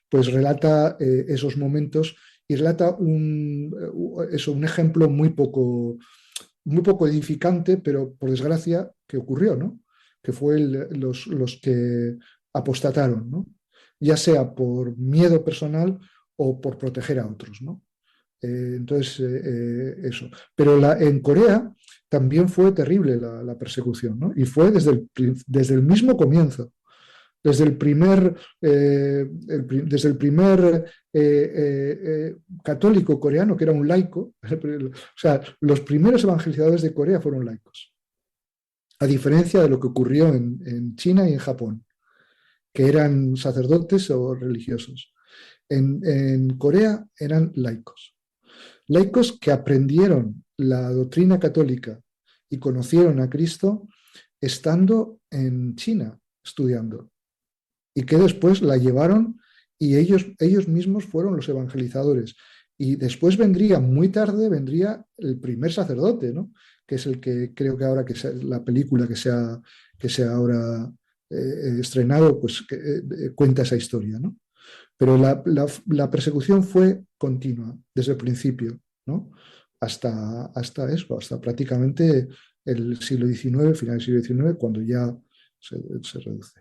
Pues relata esos momentos, y relata un ejemplo muy poco edificante, pero por desgracia que ocurrió, ¿no? Que fue los que apostataron, ¿no? Ya sea por miedo personal o por proteger a otros, ¿no? Entonces, eso. Pero en Corea también fue terrible la persecución, ¿no? Y fue desde el mismo comienzo. Desde el primer católico coreano, que era un laico. O sea, los primeros evangelizadores de Corea fueron laicos, a diferencia de lo que ocurrió en China y en Japón, que eran sacerdotes o religiosos. En Corea eran laicos que aprendieron la doctrina católica y conocieron a Cristo estando en China estudiando, y que después la llevaron y ellos mismos fueron los evangelizadores. Y después muy tarde vendría el primer sacerdote, ¿no? Que es el que creo que ahora, la película que se ha ahora estrenado, pues cuenta esa historia, ¿no? Pero la persecución fue continua desde el principio, ¿no? Hasta prácticamente el siglo XIX, final del siglo XIX, cuando ya se reduce.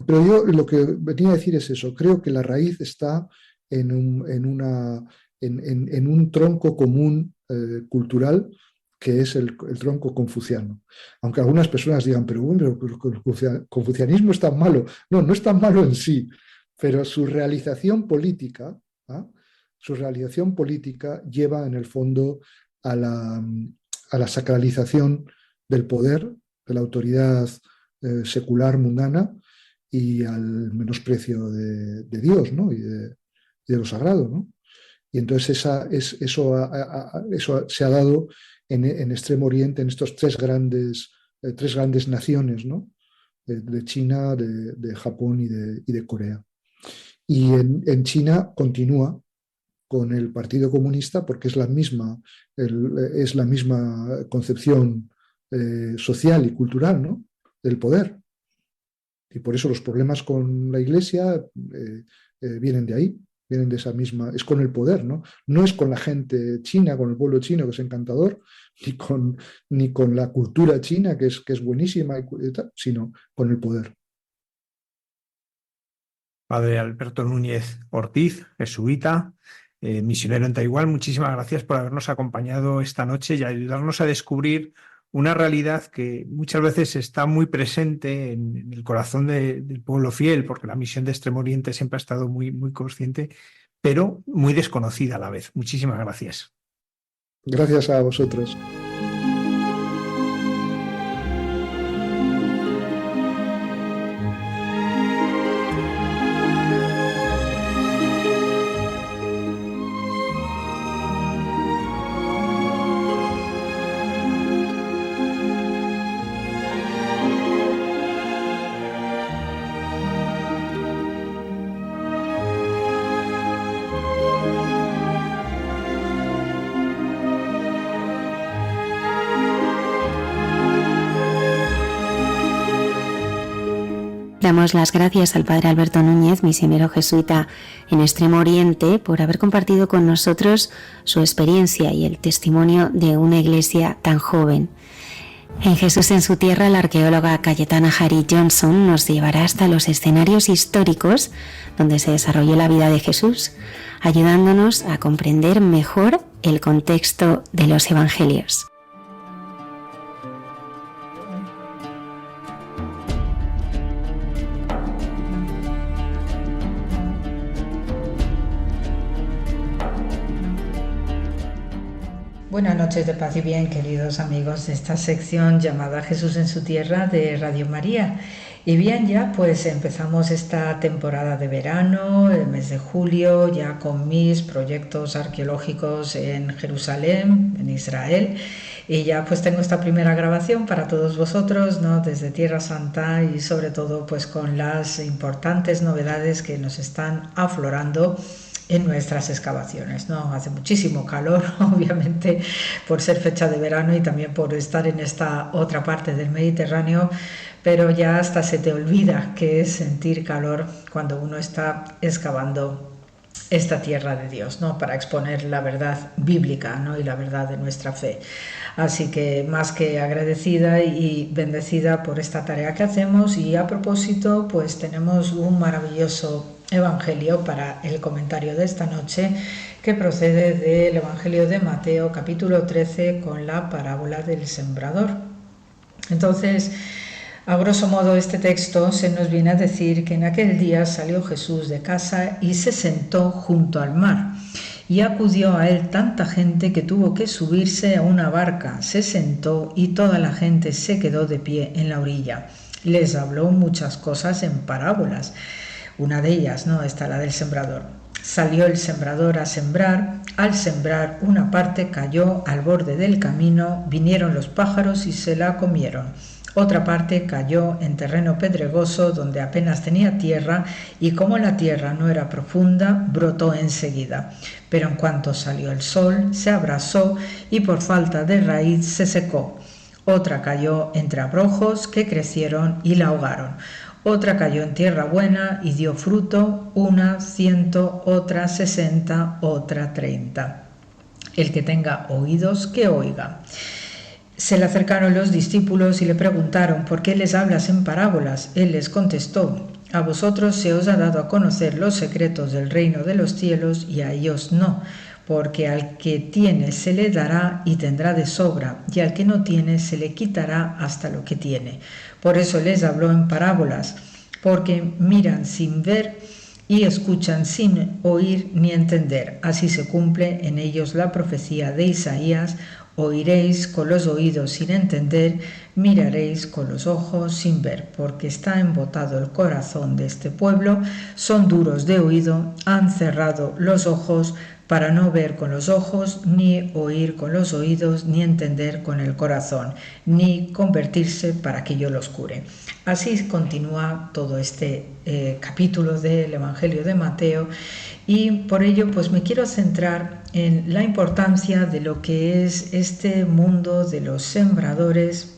Pero yo lo que venía a decir es eso. Creo que la raíz está en un tronco común cultural, que es el tronco confuciano. Aunque algunas personas digan, pero bueno, el confucianismo es tan malo. No, no es tan malo en sí, pero su realización política, lleva en el fondo a la sacralización del poder, de la autoridad secular mundana, y al menosprecio de Dios, ¿no? y de lo sagrado, ¿no? Y entonces eso se ha dado en Extremo Oriente, en estos tres grandes naciones, ¿no? De China, de Japón y de Corea. Y en China continúa con el Partido Comunista, porque es la misma concepción social y cultural, ¿no? Del poder. Y por eso los problemas con la Iglesia vienen de ahí, vienen de esa misma, es con el poder, ¿no? No es con la gente china, con el pueblo chino, que es encantador, ni con la cultura china, que es buenísima, sino con el poder. Padre Alberto Núñez Ortiz, jesuita, misionero en Taiwán, muchísimas gracias por habernos acompañado esta noche y ayudarnos a descubrir una realidad que muchas veces está muy presente en el corazón del pueblo fiel, porque la misión de Extremo Oriente siempre ha estado muy, muy consciente, pero muy desconocida a la vez. Muchísimas gracias. Gracias a vosotros. Damos las gracias al Padre Alberto Núñez, misionero jesuita en Extremo Oriente, por haber compartido con nosotros su experiencia y el testimonio de una iglesia tan joven. En Jesús en su tierra, la arqueóloga Cayetana Harry Johnson nos llevará hasta los escenarios históricos donde se desarrolló la vida de Jesús, ayudándonos a comprender mejor el contexto de los evangelios. Buenas noches de paz y bien, queridos amigos de esta sección llamada Jesús en su tierra de Radio María. Y bien, ya pues empezamos esta temporada de verano, el mes de julio, ya con mis proyectos arqueológicos en Jerusalén, en Israel. Y ya pues tengo esta primera grabación para todos vosotros, ¿no? Desde Tierra Santa, y sobre todo pues con las importantes novedades que nos están aflorando en nuestras excavaciones, ¿no? Hace muchísimo calor, obviamente, por ser fecha de verano y también por estar en esta otra parte del Mediterráneo, pero ya hasta se te olvida qué es sentir calor cuando uno está excavando esta tierra de Dios, ¿no? Para exponer la verdad bíblica, ¿no? Y la verdad de nuestra fe. Así que más que agradecida y bendecida por esta tarea que hacemos. Y a propósito, pues tenemos un maravilloso Evangelio para el comentario de esta noche, que procede del Evangelio de Mateo, capítulo 13, con la parábola del sembrador. Entonces, a grosso modo, este texto se nos viene a decir que en aquel día salió Jesús de casa y se sentó junto al mar. Y acudió a él tanta gente que tuvo que subirse a una barca. Se sentó y toda la gente se quedó de pie en la orilla. Les habló muchas cosas en parábolas. Una de ellas, ¿no? Está la del sembrador. Salió el sembrador a sembrar. Al sembrar, una parte cayó al borde del camino. Vinieron los pájaros y se la comieron. Otra parte cayó en terreno pedregoso donde apenas tenía tierra y como la tierra no era profunda, brotó enseguida. Pero en cuanto salió el sol, se abrasó y por falta de raíz se secó. Otra cayó entre abrojos que crecieron y la ahogaron. Otra cayó en tierra buena y dio fruto, una 100, otra 60, otra 30. El que tenga oídos, que oiga. Se le acercaron los discípulos y le preguntaron: ¿por qué les hablas en parábolas? Él les contestó: a vosotros se os ha dado a conocer los secretos del reino de los cielos y a ellos no, porque al que tiene se le dará y tendrá de sobra, y al que no tiene se le quitará hasta lo que tiene. Por eso les habló en parábolas, porque miran sin ver y escuchan sin oír ni entender. Así se cumple en ellos la profecía de Isaías: oiréis con los oídos sin entender, miraréis con los ojos sin ver, porque está embotado el corazón de este pueblo, son duros de oído, han cerrado los ojos para no ver con los ojos, ni oír con los oídos, ni entender con el corazón, ni convertirse para que yo los cure. Así continúa todo este capítulo del Evangelio de Mateo, y por ello pues me quiero centrar en la importancia de lo que es este mundo de los sembradores,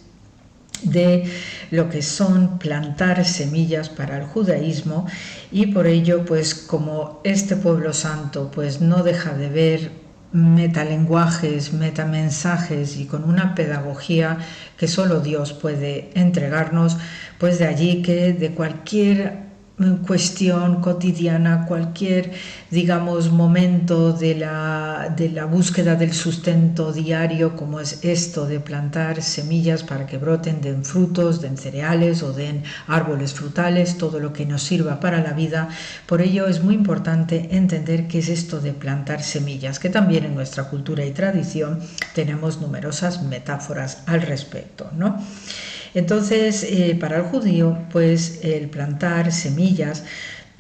de lo que son plantar semillas para el judaísmo, y por ello pues como este pueblo santo pues no deja de ver metalenguajes, metamensajes y con una pedagogía que solo Dios puede entregarnos, pues de allí que de cualquier cuestión cotidiana, cualquier, digamos, momento de la búsqueda del sustento diario, como es esto de plantar semillas para que broten, den frutos, den cereales o den árboles frutales, todo lo que nos sirva para la vida. Por ello es muy importante entender qué es esto de plantar semillas, que también en nuestra cultura y tradición tenemos numerosas metáforas al respecto, ¿no? Entonces, para el judío, pues el plantar semillas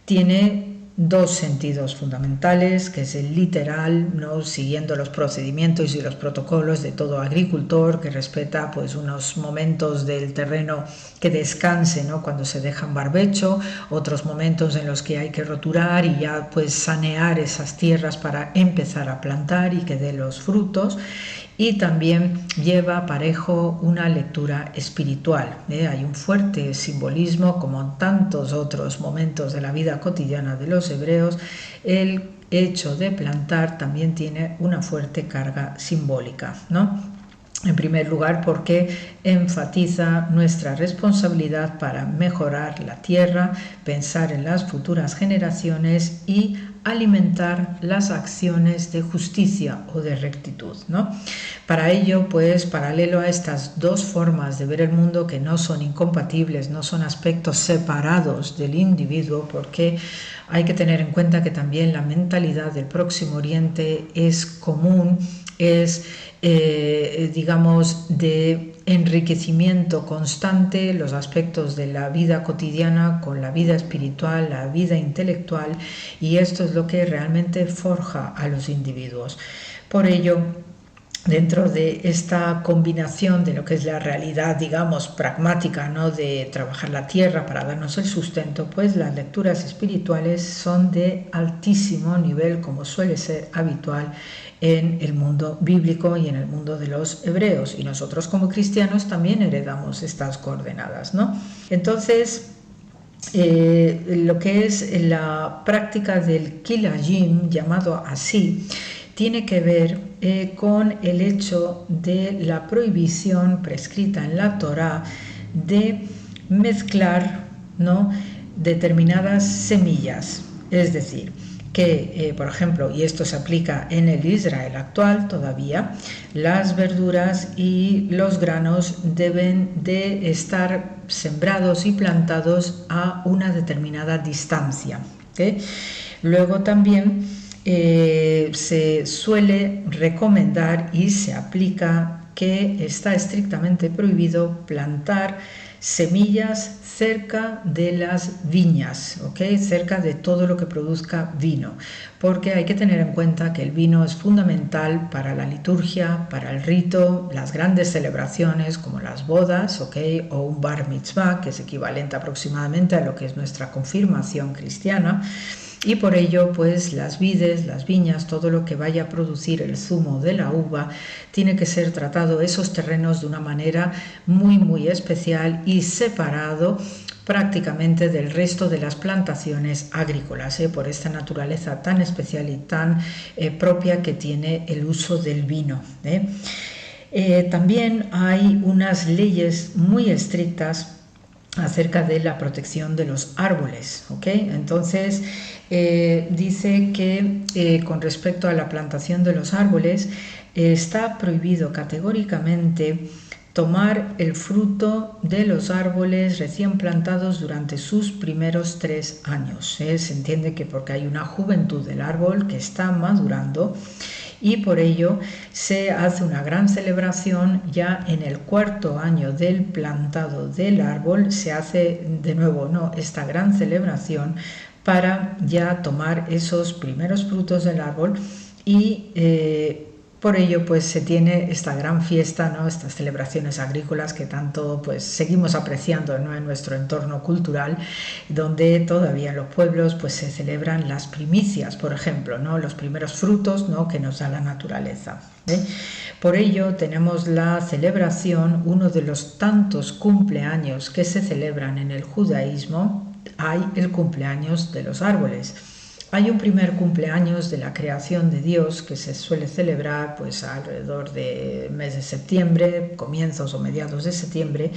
tiene dos sentidos fundamentales, que es el literal, ¿no?, siguiendo los procedimientos y los protocolos de todo agricultor que respeta pues unos momentos del terreno que descanse, ¿no?, cuando se deja en barbecho, otros momentos en los que hay que roturar y ya pues sanear esas tierras para empezar a plantar y que dé los frutos. Y también lleva parejo una lectura espiritual. Hay un fuerte simbolismo, como en tantos otros momentos de la vida cotidiana de los hebreos. El hecho de plantar también tiene una fuerte carga simbólica, ¿no? En primer lugar, porque enfatiza nuestra responsabilidad para mejorar la tierra, pensar en las futuras generaciones y alimentar las acciones de justicia o de rectitud, ¿no? Para ello, pues, paralelo a estas dos formas de ver el mundo que no son incompatibles, no son aspectos separados del individuo, porque hay que tener en cuenta que también la mentalidad del Próximo Oriente es común, es digamos, de enriquecimiento constante, los aspectos de la vida cotidiana con la vida espiritual, la vida intelectual, y esto es lo que realmente forja a los individuos. Por ello, dentro de esta combinación de lo que es la realidad, digamos, pragmática, ¿no?, de trabajar la tierra para darnos el sustento, pues las lecturas espirituales son de altísimo nivel, como suele ser habitual en el mundo bíblico y en el mundo de los hebreos, y nosotros como cristianos también heredamos estas coordenadas, ¿no? Entonces, lo que es la práctica del kilajim, llamado así, tiene que ver con el hecho de la prohibición prescrita en la Torá de mezclar, ¿no?, determinadas semillas, es decir, que, por ejemplo, y esto se aplica en el Israel actual todavía, las verduras y los granos deben de estar sembrados y plantados a una determinada distancia, ¿okay? Luego también se suele recomendar y se aplica que está estrictamente prohibido plantar semillas cerca de las viñas, ¿ok? Cerca de todo lo que produzca vino, porque hay que tener en cuenta que el vino es fundamental para la liturgia, para el rito, las grandes celebraciones como las bodas, ¿ok? O un bar mitzvah, que es equivalente aproximadamente a lo que es nuestra confirmación cristiana. Y por ello, pues las vides, las viñas, todo lo que vaya a producir el zumo de la uva, tiene que ser tratado esos terrenos de una manera muy especial y separado prácticamente del resto de las plantaciones agrícolas, por esta naturaleza tan especial y tan propia que tiene el uso del vino. También hay unas leyes muy estrictas acerca de la protección de los árboles, ¿ok? Entonces dice que con respecto a la plantación de los árboles está prohibido categóricamente tomar el fruto de los árboles recién plantados durante sus primeros 3 años. Se entiende que porque hay una juventud del árbol que está madurando, y por ello se hace una gran celebración ya en el 4.º año del plantado del árbol. Se hace de nuevo esta gran celebración para ya tomar esos primeros frutos del árbol y por ello pues se tiene esta gran fiesta, estas celebraciones agrícolas que tanto pues seguimos apreciando en nuestro entorno cultural, donde todavía en los pueblos pues se celebran las primicias, por ejemplo, los primeros frutos que nos da la naturaleza. Por ello tenemos la celebración, uno de los tantos cumpleaños que se celebran en el judaísmo, hay el cumpleaños de los árboles. Hay un primer cumpleaños de la creación de Dios que se suele celebrar pues alrededor del mes de septiembre, comienzos o mediados de septiembre,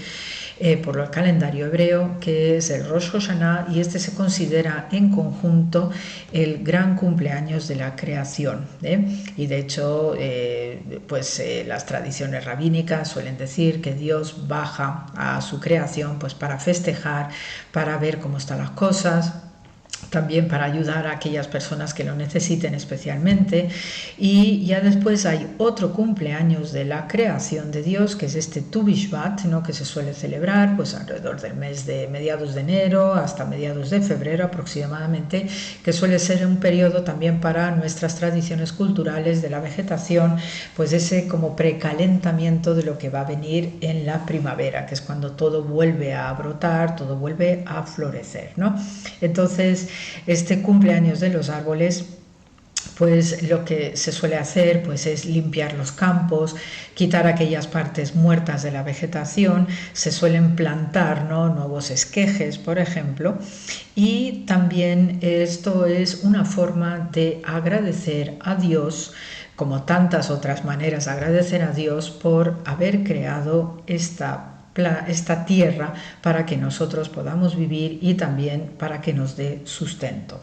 por el calendario hebreo, que es el Rosh Hashanah, y este se considera en conjunto el gran cumpleaños de la creación. Y de hecho, las tradiciones rabínicas suelen decir que Dios baja a su creación pues para festejar, para ver cómo están las cosas, también para ayudar a aquellas personas que lo necesiten especialmente. Y ya después hay otro cumpleaños de la creación de Dios, que es este Tu Bishvat, que se suele celebrar pues alrededor del mes de mediados de enero hasta mediados de febrero aproximadamente, que suele ser un periodo también para nuestras tradiciones culturales de la vegetación, pues ese como precalentamiento de lo que va a venir en la primavera, que es cuando todo vuelve a brotar, todo vuelve a florecer, Entonces, este cumpleaños de los árboles, pues lo que se suele hacer pues es limpiar los campos, quitar aquellas partes muertas de la vegetación, se suelen plantar nuevos esquejes, por ejemplo, y también esto es una forma de agradecer a Dios, como tantas otras maneras de agradecer a Dios por haber creado esta tierra para que nosotros podamos vivir y también para que nos dé sustento.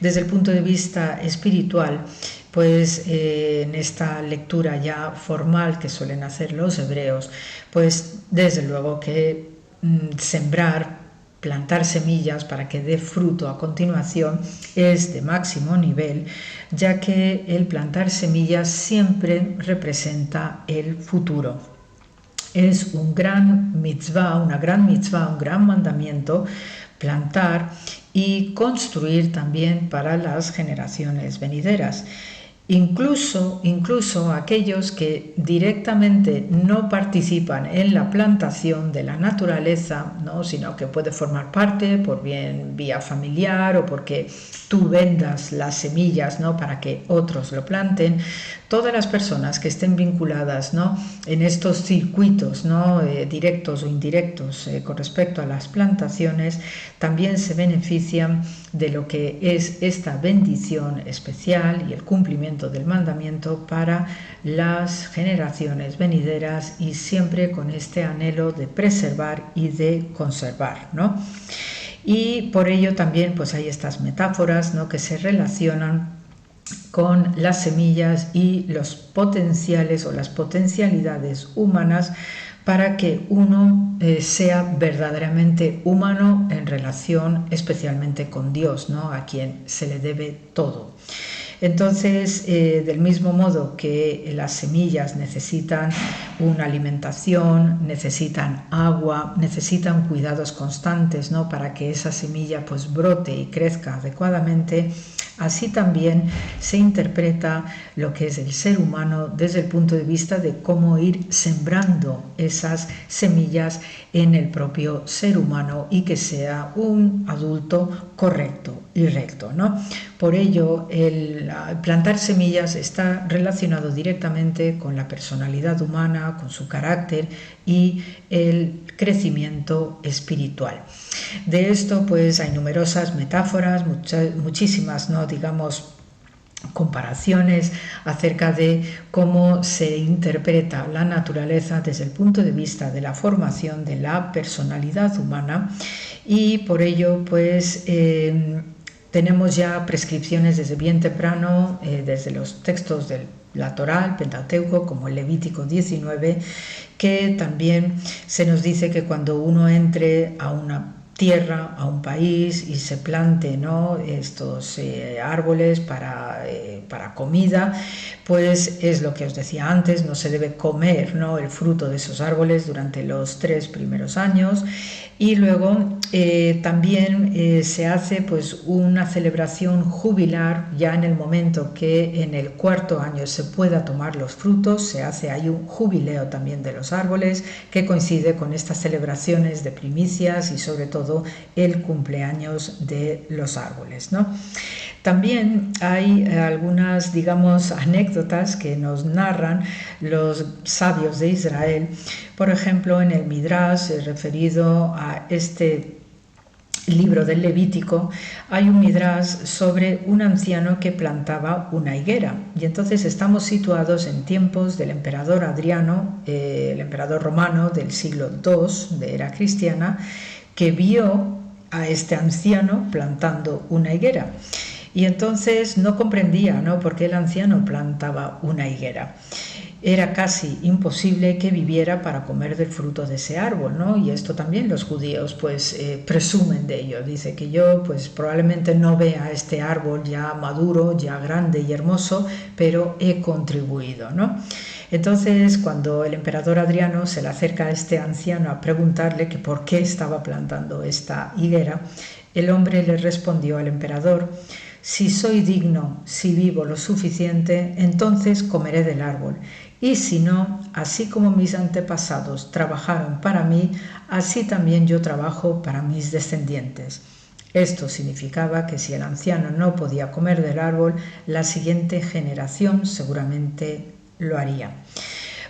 Desde el punto de vista espiritual, pues en esta lectura ya formal que suelen hacer los hebreos, pues desde luego que sembrar, plantar semillas para que dé fruto a continuación es de máximo nivel, ya que el plantar semillas siempre representa el futuro. Es un gran mitzvah, un gran mandamiento, plantar y construir también para las generaciones venideras. Incluso aquellos que directamente no participan en la plantación de la naturaleza, sino que puede formar parte por bien vía familiar o porque tú vendas las semillas para que otros lo planten. Todas las personas que estén vinculadas en estos circuitos directos o indirectos con respecto a las plantaciones también se benefician de lo que es esta bendición especial y el cumplimiento del mandamiento para las generaciones venideras, y siempre con este anhelo de preservar y de conservar, Y por ello también pues hay estas metáforas que se relacionan con las semillas y los potenciales o las potencialidades humanas para que uno sea verdaderamente humano en relación especialmente con Dios, a quien se le debe todo. Entonces, del mismo modo que las semillas necesitan una alimentación, necesitan agua, necesitan cuidados constantes, ¿no?, para que esa semilla pues brote y crezca adecuadamente, así también se interpreta lo que es el ser humano desde el punto de vista de cómo ir sembrando esas semillas en el propio ser humano y que sea un adulto correcto y recto, ¿no? Por ello, el plantar semillas está relacionado directamente con la personalidad humana, con su carácter y el crecimiento espiritual. De esto pues hay numerosas metáforas, muchísimas, ¿no?, digamos, comparaciones acerca de cómo se interpreta la naturaleza desde el punto de vista de la formación de la personalidad humana, y por ello pues tenemos ya prescripciones desde bien temprano, desde los textos de la Torá, el Pentateuco, como el Levítico 19, que también se nos dice que cuando uno entre a una tierra, a un país, y se plante, ¿no?, estos árboles para comida, pues es lo que os decía antes, no se debe comer, ¿no?, el fruto de esos árboles durante los 3 primeros años. Y luego también se hace pues una celebración jubilar ya en el momento que en el 4.º año se pueda tomar los frutos. Se hace ahí un jubileo también de los árboles que coincide con estas celebraciones de primicias y sobre todo el cumpleaños de los árboles, ¿no? También hay algunas, digamos, anécdotas que nos narran los sabios de Israel. Por ejemplo, en el Midrash, referido a este libro del Levítico, hay un Midrash sobre un anciano que plantaba una higuera. Y entonces estamos situados en tiempos del emperador Adriano, el emperador romano del siglo II de era cristiana, que vio a este anciano plantando una higuera. Y entonces no comprendía, ¿no?, por qué el anciano plantaba una higuera. Era casi imposible que viviera para comer del fruto de ese árbol, ¿no? Y esto también los judíos pues presumen de ello. Dice que yo pues probablemente no vea este árbol ya maduro, ya grande y hermoso, pero he contribuido, ¿no? Entonces, cuando el emperador Adriano se le acerca a este anciano a preguntarle que por qué estaba plantando esta higuera, el hombre le respondió al emperador: si soy digno, si vivo lo suficiente, entonces comeré del árbol. Y si no, así como mis antepasados trabajaron para mí, así también yo trabajo para mis descendientes. Esto significaba que si el anciano no podía comer del árbol, la siguiente generación seguramente lo haría.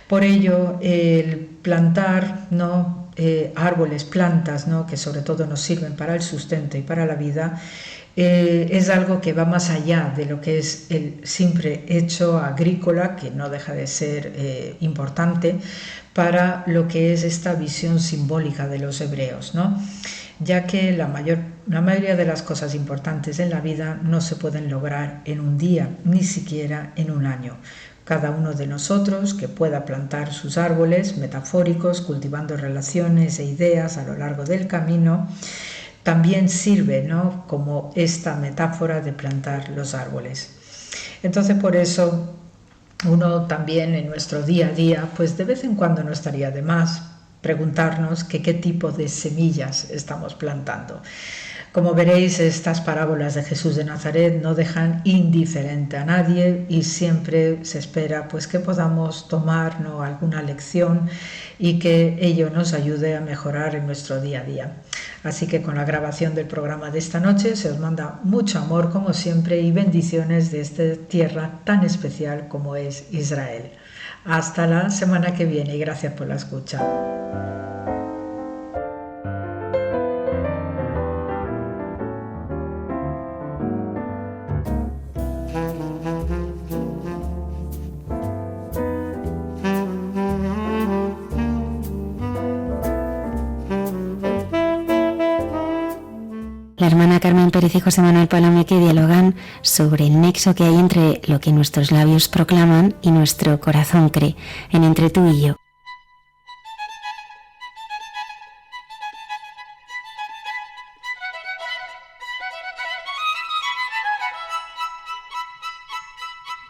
Por ello, el plantar, ¿no?, árboles, plantas, ¿no?, que sobre todo nos sirven para el sustento y para la vida, es algo que va más allá de lo que es el simple hecho agrícola, que no deja de ser importante para lo que es esta visión simbólica de los hebreos, ¿no?, ya que la mayoría de las cosas importantes en la vida no se pueden lograr en un día, ni siquiera en un año. Cada uno de nosotros que pueda plantar sus árboles metafóricos, cultivando relaciones e ideas a lo largo del camino, también sirve, ¿no?, como esta metáfora de plantar los árboles. Entonces, por eso, uno también en nuestro día a día, pues de vez en cuando no estaría de más preguntarnos qué tipo de semillas estamos plantando. Como veréis, estas parábolas de Jesús de Nazaret no dejan indiferente a nadie y siempre se espera pues que podamos tomar, ¿no?, alguna lección y que ello nos ayude a mejorar en nuestro día a día. Así que con la grabación del programa de esta noche se os manda mucho amor como siempre y bendiciones de esta tierra tan especial como es Israel. Hasta la semana que viene y gracias por la escucha. La hermana Carmen Pérez y José Manuel Palomeque dialogan sobre el nexo que hay entre lo que nuestros labios proclaman y nuestro corazón cree, en Entre tú y yo.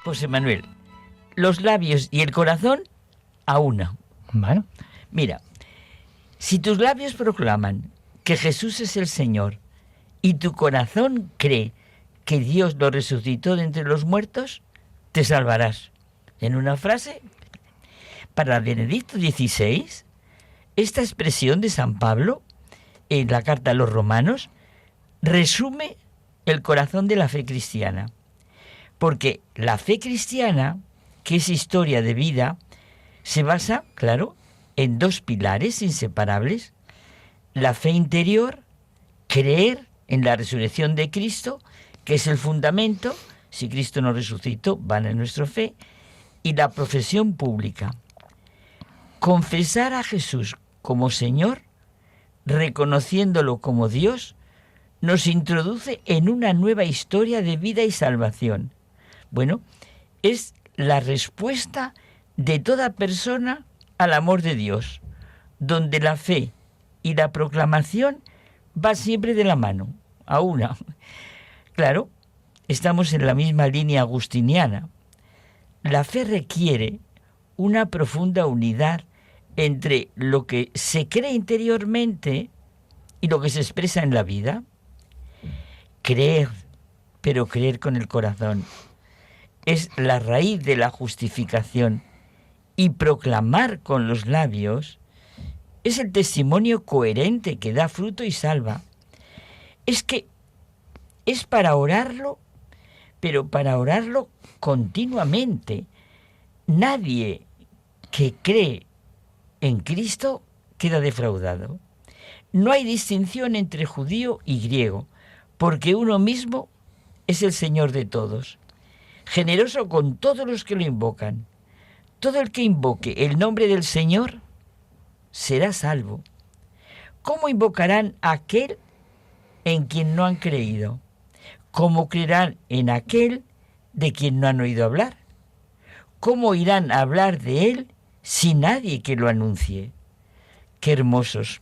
José Manuel, los labios y el corazón a una. Bueno, Mira, si tus labios proclaman que Jesús es el Señor y tu corazón cree que Dios lo resucitó de entre los muertos, te salvarás. En una frase, para Benedicto XVI, esta expresión de San Pablo en la carta a los romanos resume el corazón de la fe cristiana. Porque la fe cristiana, que es historia de vida, se basa, claro, en dos pilares inseparables. La fe interior, creer en la resurrección de Cristo, que es el fundamento. Si Cristo no resucitó, vana es nuestra fe. Y la profesión pública. Confesar a Jesús como Señor, reconociéndolo como Dios, nos introduce en una nueva historia de vida y salvación. Bueno, es la respuesta de toda persona al amor de Dios, donde la fe y la proclamación va siempre de la mano, a una. Claro, estamos en la misma línea agustiniana. La fe requiere una profunda unidad entre lo que se cree interiormente y lo que se expresa en la vida. Creer, pero creer con el corazón, es la raíz de la justificación, y proclamar con los labios es el testimonio coherente que da fruto y salva. Es que es para orarlo, pero para orarlo continuamente. Nadie que cree en Cristo queda defraudado. No hay distinción entre judío y griego, porque uno mismo es el Señor de todos, generoso con todos los que lo invocan. Todo el que invoque el nombre del Señor será salvo. ¿Cómo invocarán a aquel en quien no han creído? ¿Cómo creerán en aquel de quien no han oído hablar? ¿Cómo irán a hablar de él sin nadie que lo anuncie? Qué hermosos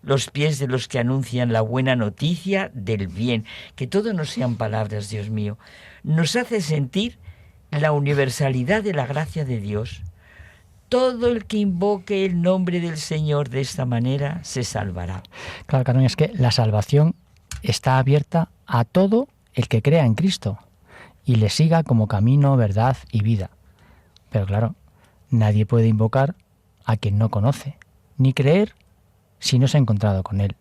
los pies de los que anuncian la buena noticia del bien. Que todo no sean palabras, Dios mío. Nos hace sentir la universalidad de la gracia de Dios. Todo el que invoque el nombre del Señor de esta manera se salvará. claro, Carmen, es que la salvación está abierta a todo el que crea en Cristo y le siga como camino, verdad y vida. Pero claro, nadie puede invocar a quien no conoce, ni creer si no se ha encontrado con él.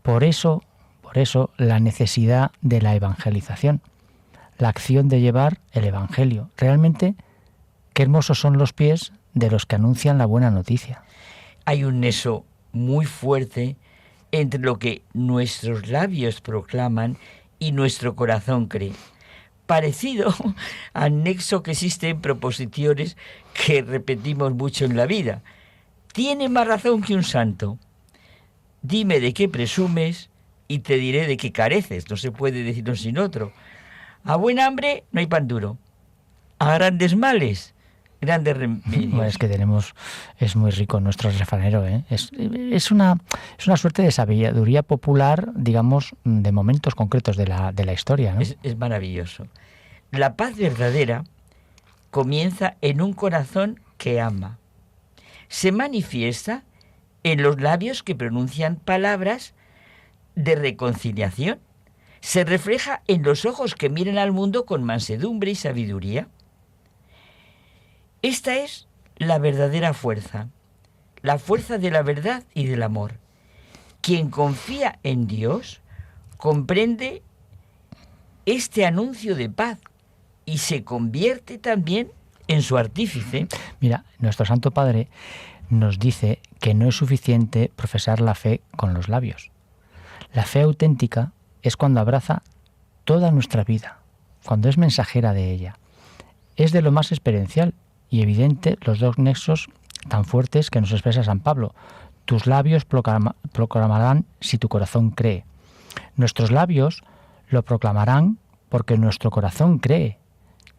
Por eso la necesidad de la evangelización, la acción de llevar el evangelio. Realmente, qué hermosos son los pies de los que anuncian la buena noticia. Hay un nexo muy fuerte entre lo que nuestros labios proclaman y nuestro corazón cree. Parecido al nexo que existe en proposiciones que repetimos mucho en la vida. Tiene más razón que un santo. Dime de qué presumes y te diré de qué careces. No se puede decir uno sin otro. A buen hambre no hay pan duro. A grandes males, grandes remedios. Bueno, es que es muy rico nuestro refranero, ¿eh? Es una suerte de sabiduría popular, digamos, de momentos concretos de la historia, ¿no? Es maravilloso. La paz verdadera comienza en un corazón que ama. Se manifiesta en los labios que pronuncian palabras de reconciliación. Se refleja en los ojos que miran al mundo con mansedumbre y sabiduría. Esta es la verdadera fuerza, la fuerza de la verdad y del amor. Quien confía en Dios comprende este anuncio de paz y se convierte también en su artífice. Mira, nuestro Santo Padre nos dice que no es suficiente profesar la fe con los labios. La fe auténtica es cuando abraza toda nuestra vida, cuando es mensajera de ella. Es de lo más experiencial y evidente los dos nexos tan fuertes que nos expresa San Pablo. Tus labios proclamarán si tu corazón cree. Nuestros labios lo proclamarán porque nuestro corazón cree.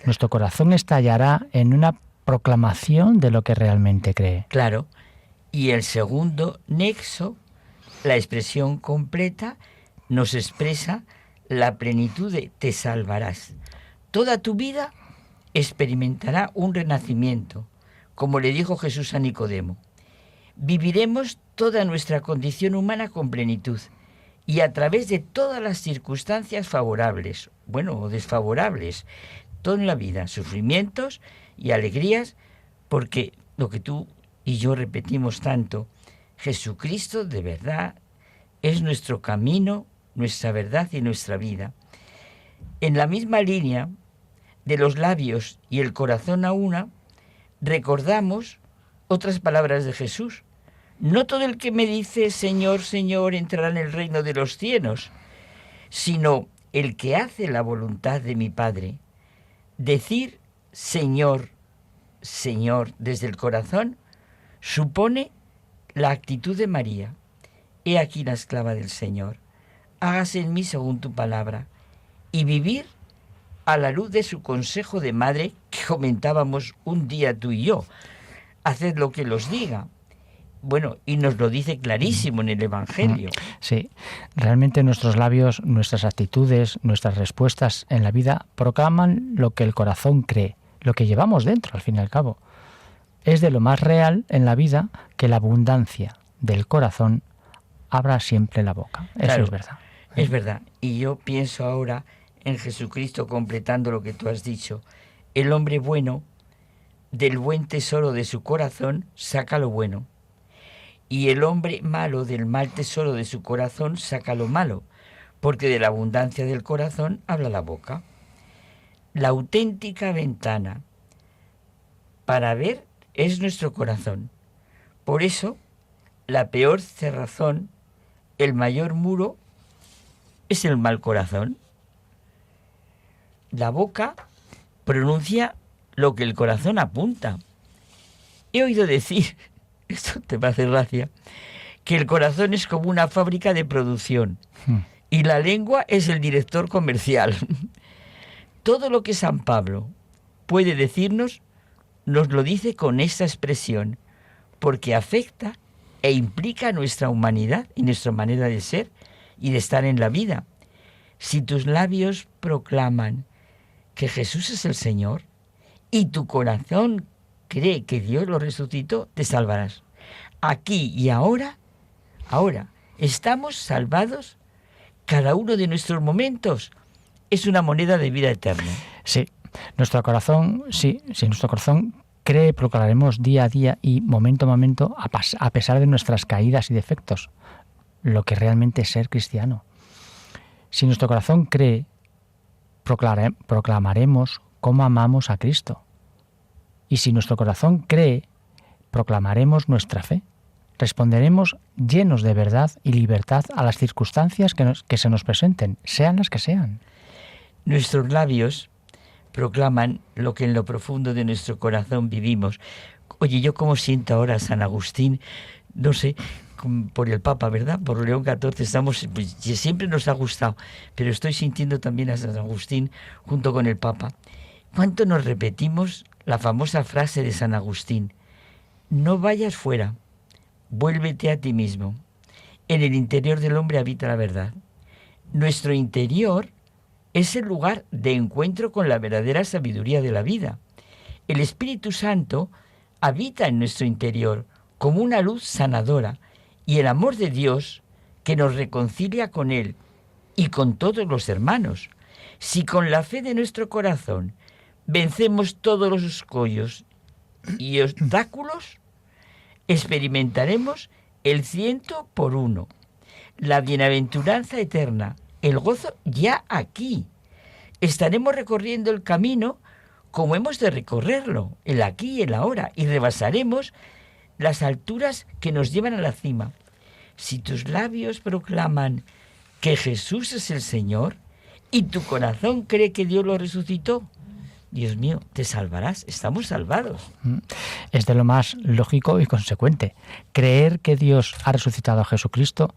Nuestro corazón estallará en una proclamación de lo que realmente cree. Claro. Y el segundo nexo, la expresión completa, nos expresa la plenitud de te salvarás. Toda tu vida experimentará un renacimiento, como le dijo Jesús a Nicodemo. Viviremos toda nuestra condición humana con plenitud y a través de todas las circunstancias favorables, o desfavorables, todo en la vida, sufrimientos y alegrías, porque lo que tú y yo repetimos tanto, Jesucristo de verdad es nuestro camino, nuestra verdad y nuestra vida. En la misma línea de los labios y el corazón a una, recordamos otras palabras de Jesús. No todo el que me dice Señor, Señor entrará en el reino de los cielos, sino el que hace la voluntad de mi Padre. Decir Señor, Señor desde el corazón supone la actitud de María. He aquí la esclava del Señor. Hágase en mí según tu palabra. Y vivir a la luz de su consejo de madre que comentábamos un día tú y yo. Haced lo que los diga. Y nos lo dice clarísimo en el Evangelio. Sí, realmente nuestros labios, nuestras actitudes, nuestras respuestas en la vida proclaman lo que el corazón cree, lo que llevamos dentro, al fin y al cabo. Es de lo más real en la vida que la abundancia del corazón abra siempre la boca. Eso es verdad. Es verdad. Y yo pienso ahora en Jesucristo completando lo que tú has dicho. El hombre bueno, del buen tesoro de su corazón, saca lo bueno. Y el hombre malo, del mal tesoro de su corazón, saca lo malo, porque de la abundancia del corazón habla la boca. La auténtica ventana para ver es nuestro corazón. Por eso, la peor cerrazón, el mayor muro, es el mal corazón. La boca pronuncia lo que el corazón apunta. He oído decir, esto te va a hacer gracia, que el corazón es como una fábrica de producción y la lengua es el director comercial. Todo lo que San Pablo puede decirnos, nos lo dice con esta expresión, porque afecta e implica nuestra humanidad y nuestra manera de ser y de estar en la vida. Si tus labios proclaman que Jesús es el Señor y tu corazón cree que Dios lo resucitó, te salvarás. Aquí y ahora estamos salvados. Cada uno de nuestros momentos es una moneda de vida eterna. Sí, nuestro corazón, si nuestro corazón cree, proclamaremos día a día y momento a momento, a pesar de nuestras caídas y defectos, lo que realmente es ser cristiano. Si nuestro corazón cree, proclamaremos cómo amamos a Cristo. Y si nuestro corazón cree, proclamaremos nuestra fe. Responderemos llenos de verdad y libertad a las circunstancias que se nos presenten, sean las que sean. Nuestros labios proclaman lo que en lo profundo de nuestro corazón vivimos. Oye, yo como siento ahora a San Agustín, no sé, por el Papa, ¿verdad? Por León XIV estamos, pues, siempre nos ha gustado, pero estoy sintiendo también a San Agustín junto con el Papa. ¿Cuánto nos repetimos la famosa frase de San Agustín? No vayas fuera, vuélvete a ti mismo. En el interior del hombre habita la verdad. Nuestro interior es el lugar de encuentro con la verdadera sabiduría de la vida. El Espíritu Santo habita en nuestro interior como una luz sanadora y el amor de Dios que nos reconcilia con Él y con todos los hermanos. Si con la fe de nuestro corazón vencemos todos los escollos y obstáculos, experimentaremos el 100%, la bienaventuranza eterna, el gozo ya aquí. Estaremos recorriendo el camino como hemos de recorrerlo, el aquí y el ahora, y rebasaremos las alturas que nos llevan a la cima. Si tus labios proclaman que Jesús es el Señor y tu corazón cree que Dios lo resucitó, Dios mío, te salvarás, estamos salvados. Es de lo más lógico y consecuente. Creer que Dios ha resucitado a Jesucristo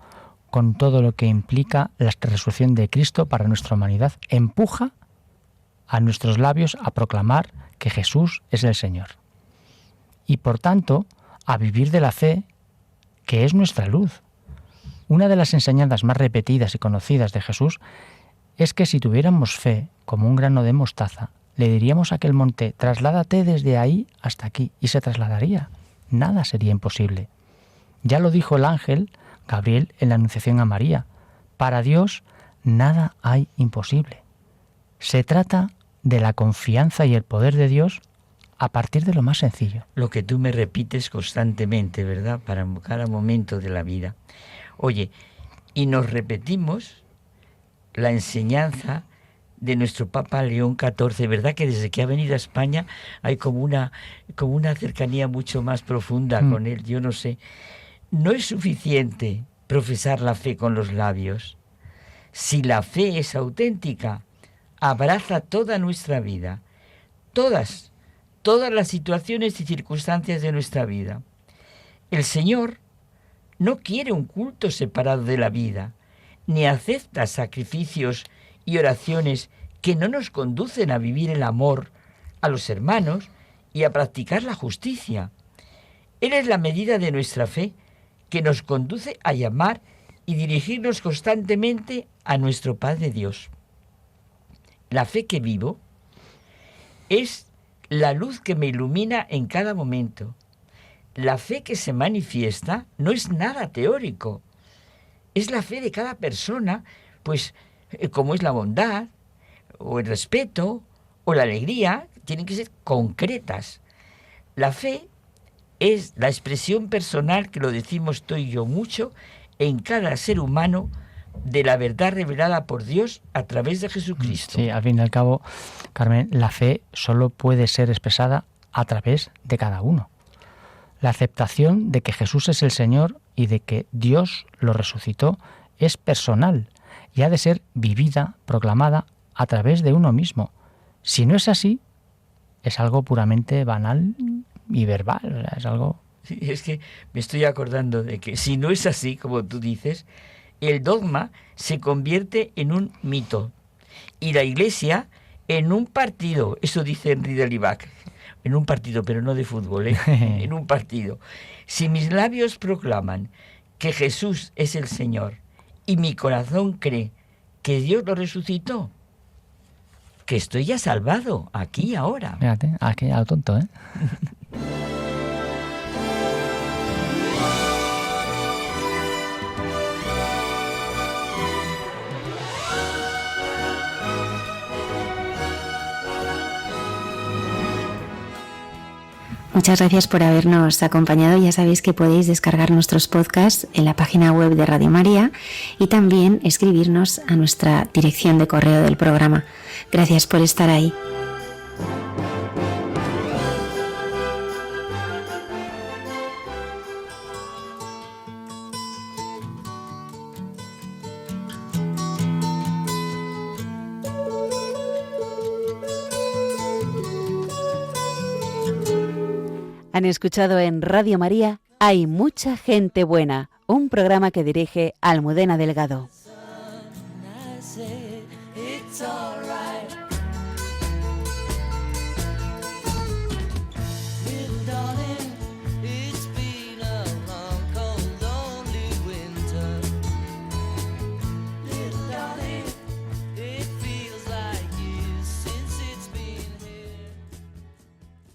con todo lo que implica la resurrección de Cristo para nuestra humanidad, empuja a nuestros labios a proclamar que Jesús es el Señor. Y por tanto, a vivir de la fe, que es nuestra luz. Una de las enseñanzas más repetidas y conocidas de Jesús es que si tuviéramos fe como un grano de mostaza, Le diríamos a aquel monte, trasládate desde ahí hasta aquí, y se trasladaría. Nada sería imposible. Ya lo dijo el ángel Gabriel en la Anunciación a María. Para Dios nada hay imposible. Se trata de la confianza y el poder de Dios a partir de lo más sencillo. Lo que tú me repites constantemente, ¿verdad? Para cada momento de la vida. Oye, y nos repetimos la enseñanza de nuestro Papa León XIV, ¿verdad? Que desde que ha venido a España hay como una cercanía mucho más profunda con él, yo no sé. No es suficiente profesar la fe con los labios. Si la fe es auténtica, abraza toda nuestra vida, todas las situaciones y circunstancias de nuestra vida. El Señor no quiere un culto separado de la vida, ni acepta sacrificios y oraciones que no nos conducen a vivir el amor a los hermanos y a practicar la justicia. Él es la medida de nuestra fe que nos conduce a llamar y dirigirnos constantemente a nuestro Padre Dios. La fe que vivo es la luz que me ilumina en cada momento. La fe que se manifiesta no es nada teórico. Es la fe de cada persona, pues como es la bondad, o el respeto, o la alegría, tienen que ser concretas. La fe es la expresión personal, que lo decimos tú y yo mucho, en cada ser humano, de la verdad revelada por Dios a través de Jesucristo. Sí, al fin y al cabo, Carmen, la fe solo puede ser expresada a través de cada uno. La aceptación de que Jesús es el Señor y de que Dios lo resucitó es personal y ha de ser vivida, proclamada a través de uno mismo. Si no es así, es algo puramente banal y verbal. O sea, es algo... Sí, es que me estoy acordando de que si no es así, como tú dices, el dogma se convierte en un mito y la Iglesia en un partido. Eso dice Henri de Libac. En un partido, pero no de fútbol, en un partido. Si mis labios proclaman que Jesús es el Señor y mi corazón cree que Dios lo resucitó, que estoy ya salvado, aquí, ahora. Fíjate, aquí a lo tonto, ¿eh? Muchas gracias por habernos acompañado. Ya sabéis que podéis descargar nuestros podcasts en la página web de Radio María y también escribirnos a nuestra dirección de correo del programa. Gracias por estar ahí. Han escuchado en Radio María Hay mucha gente buena, un programa que dirige Almudena Delgado. It's all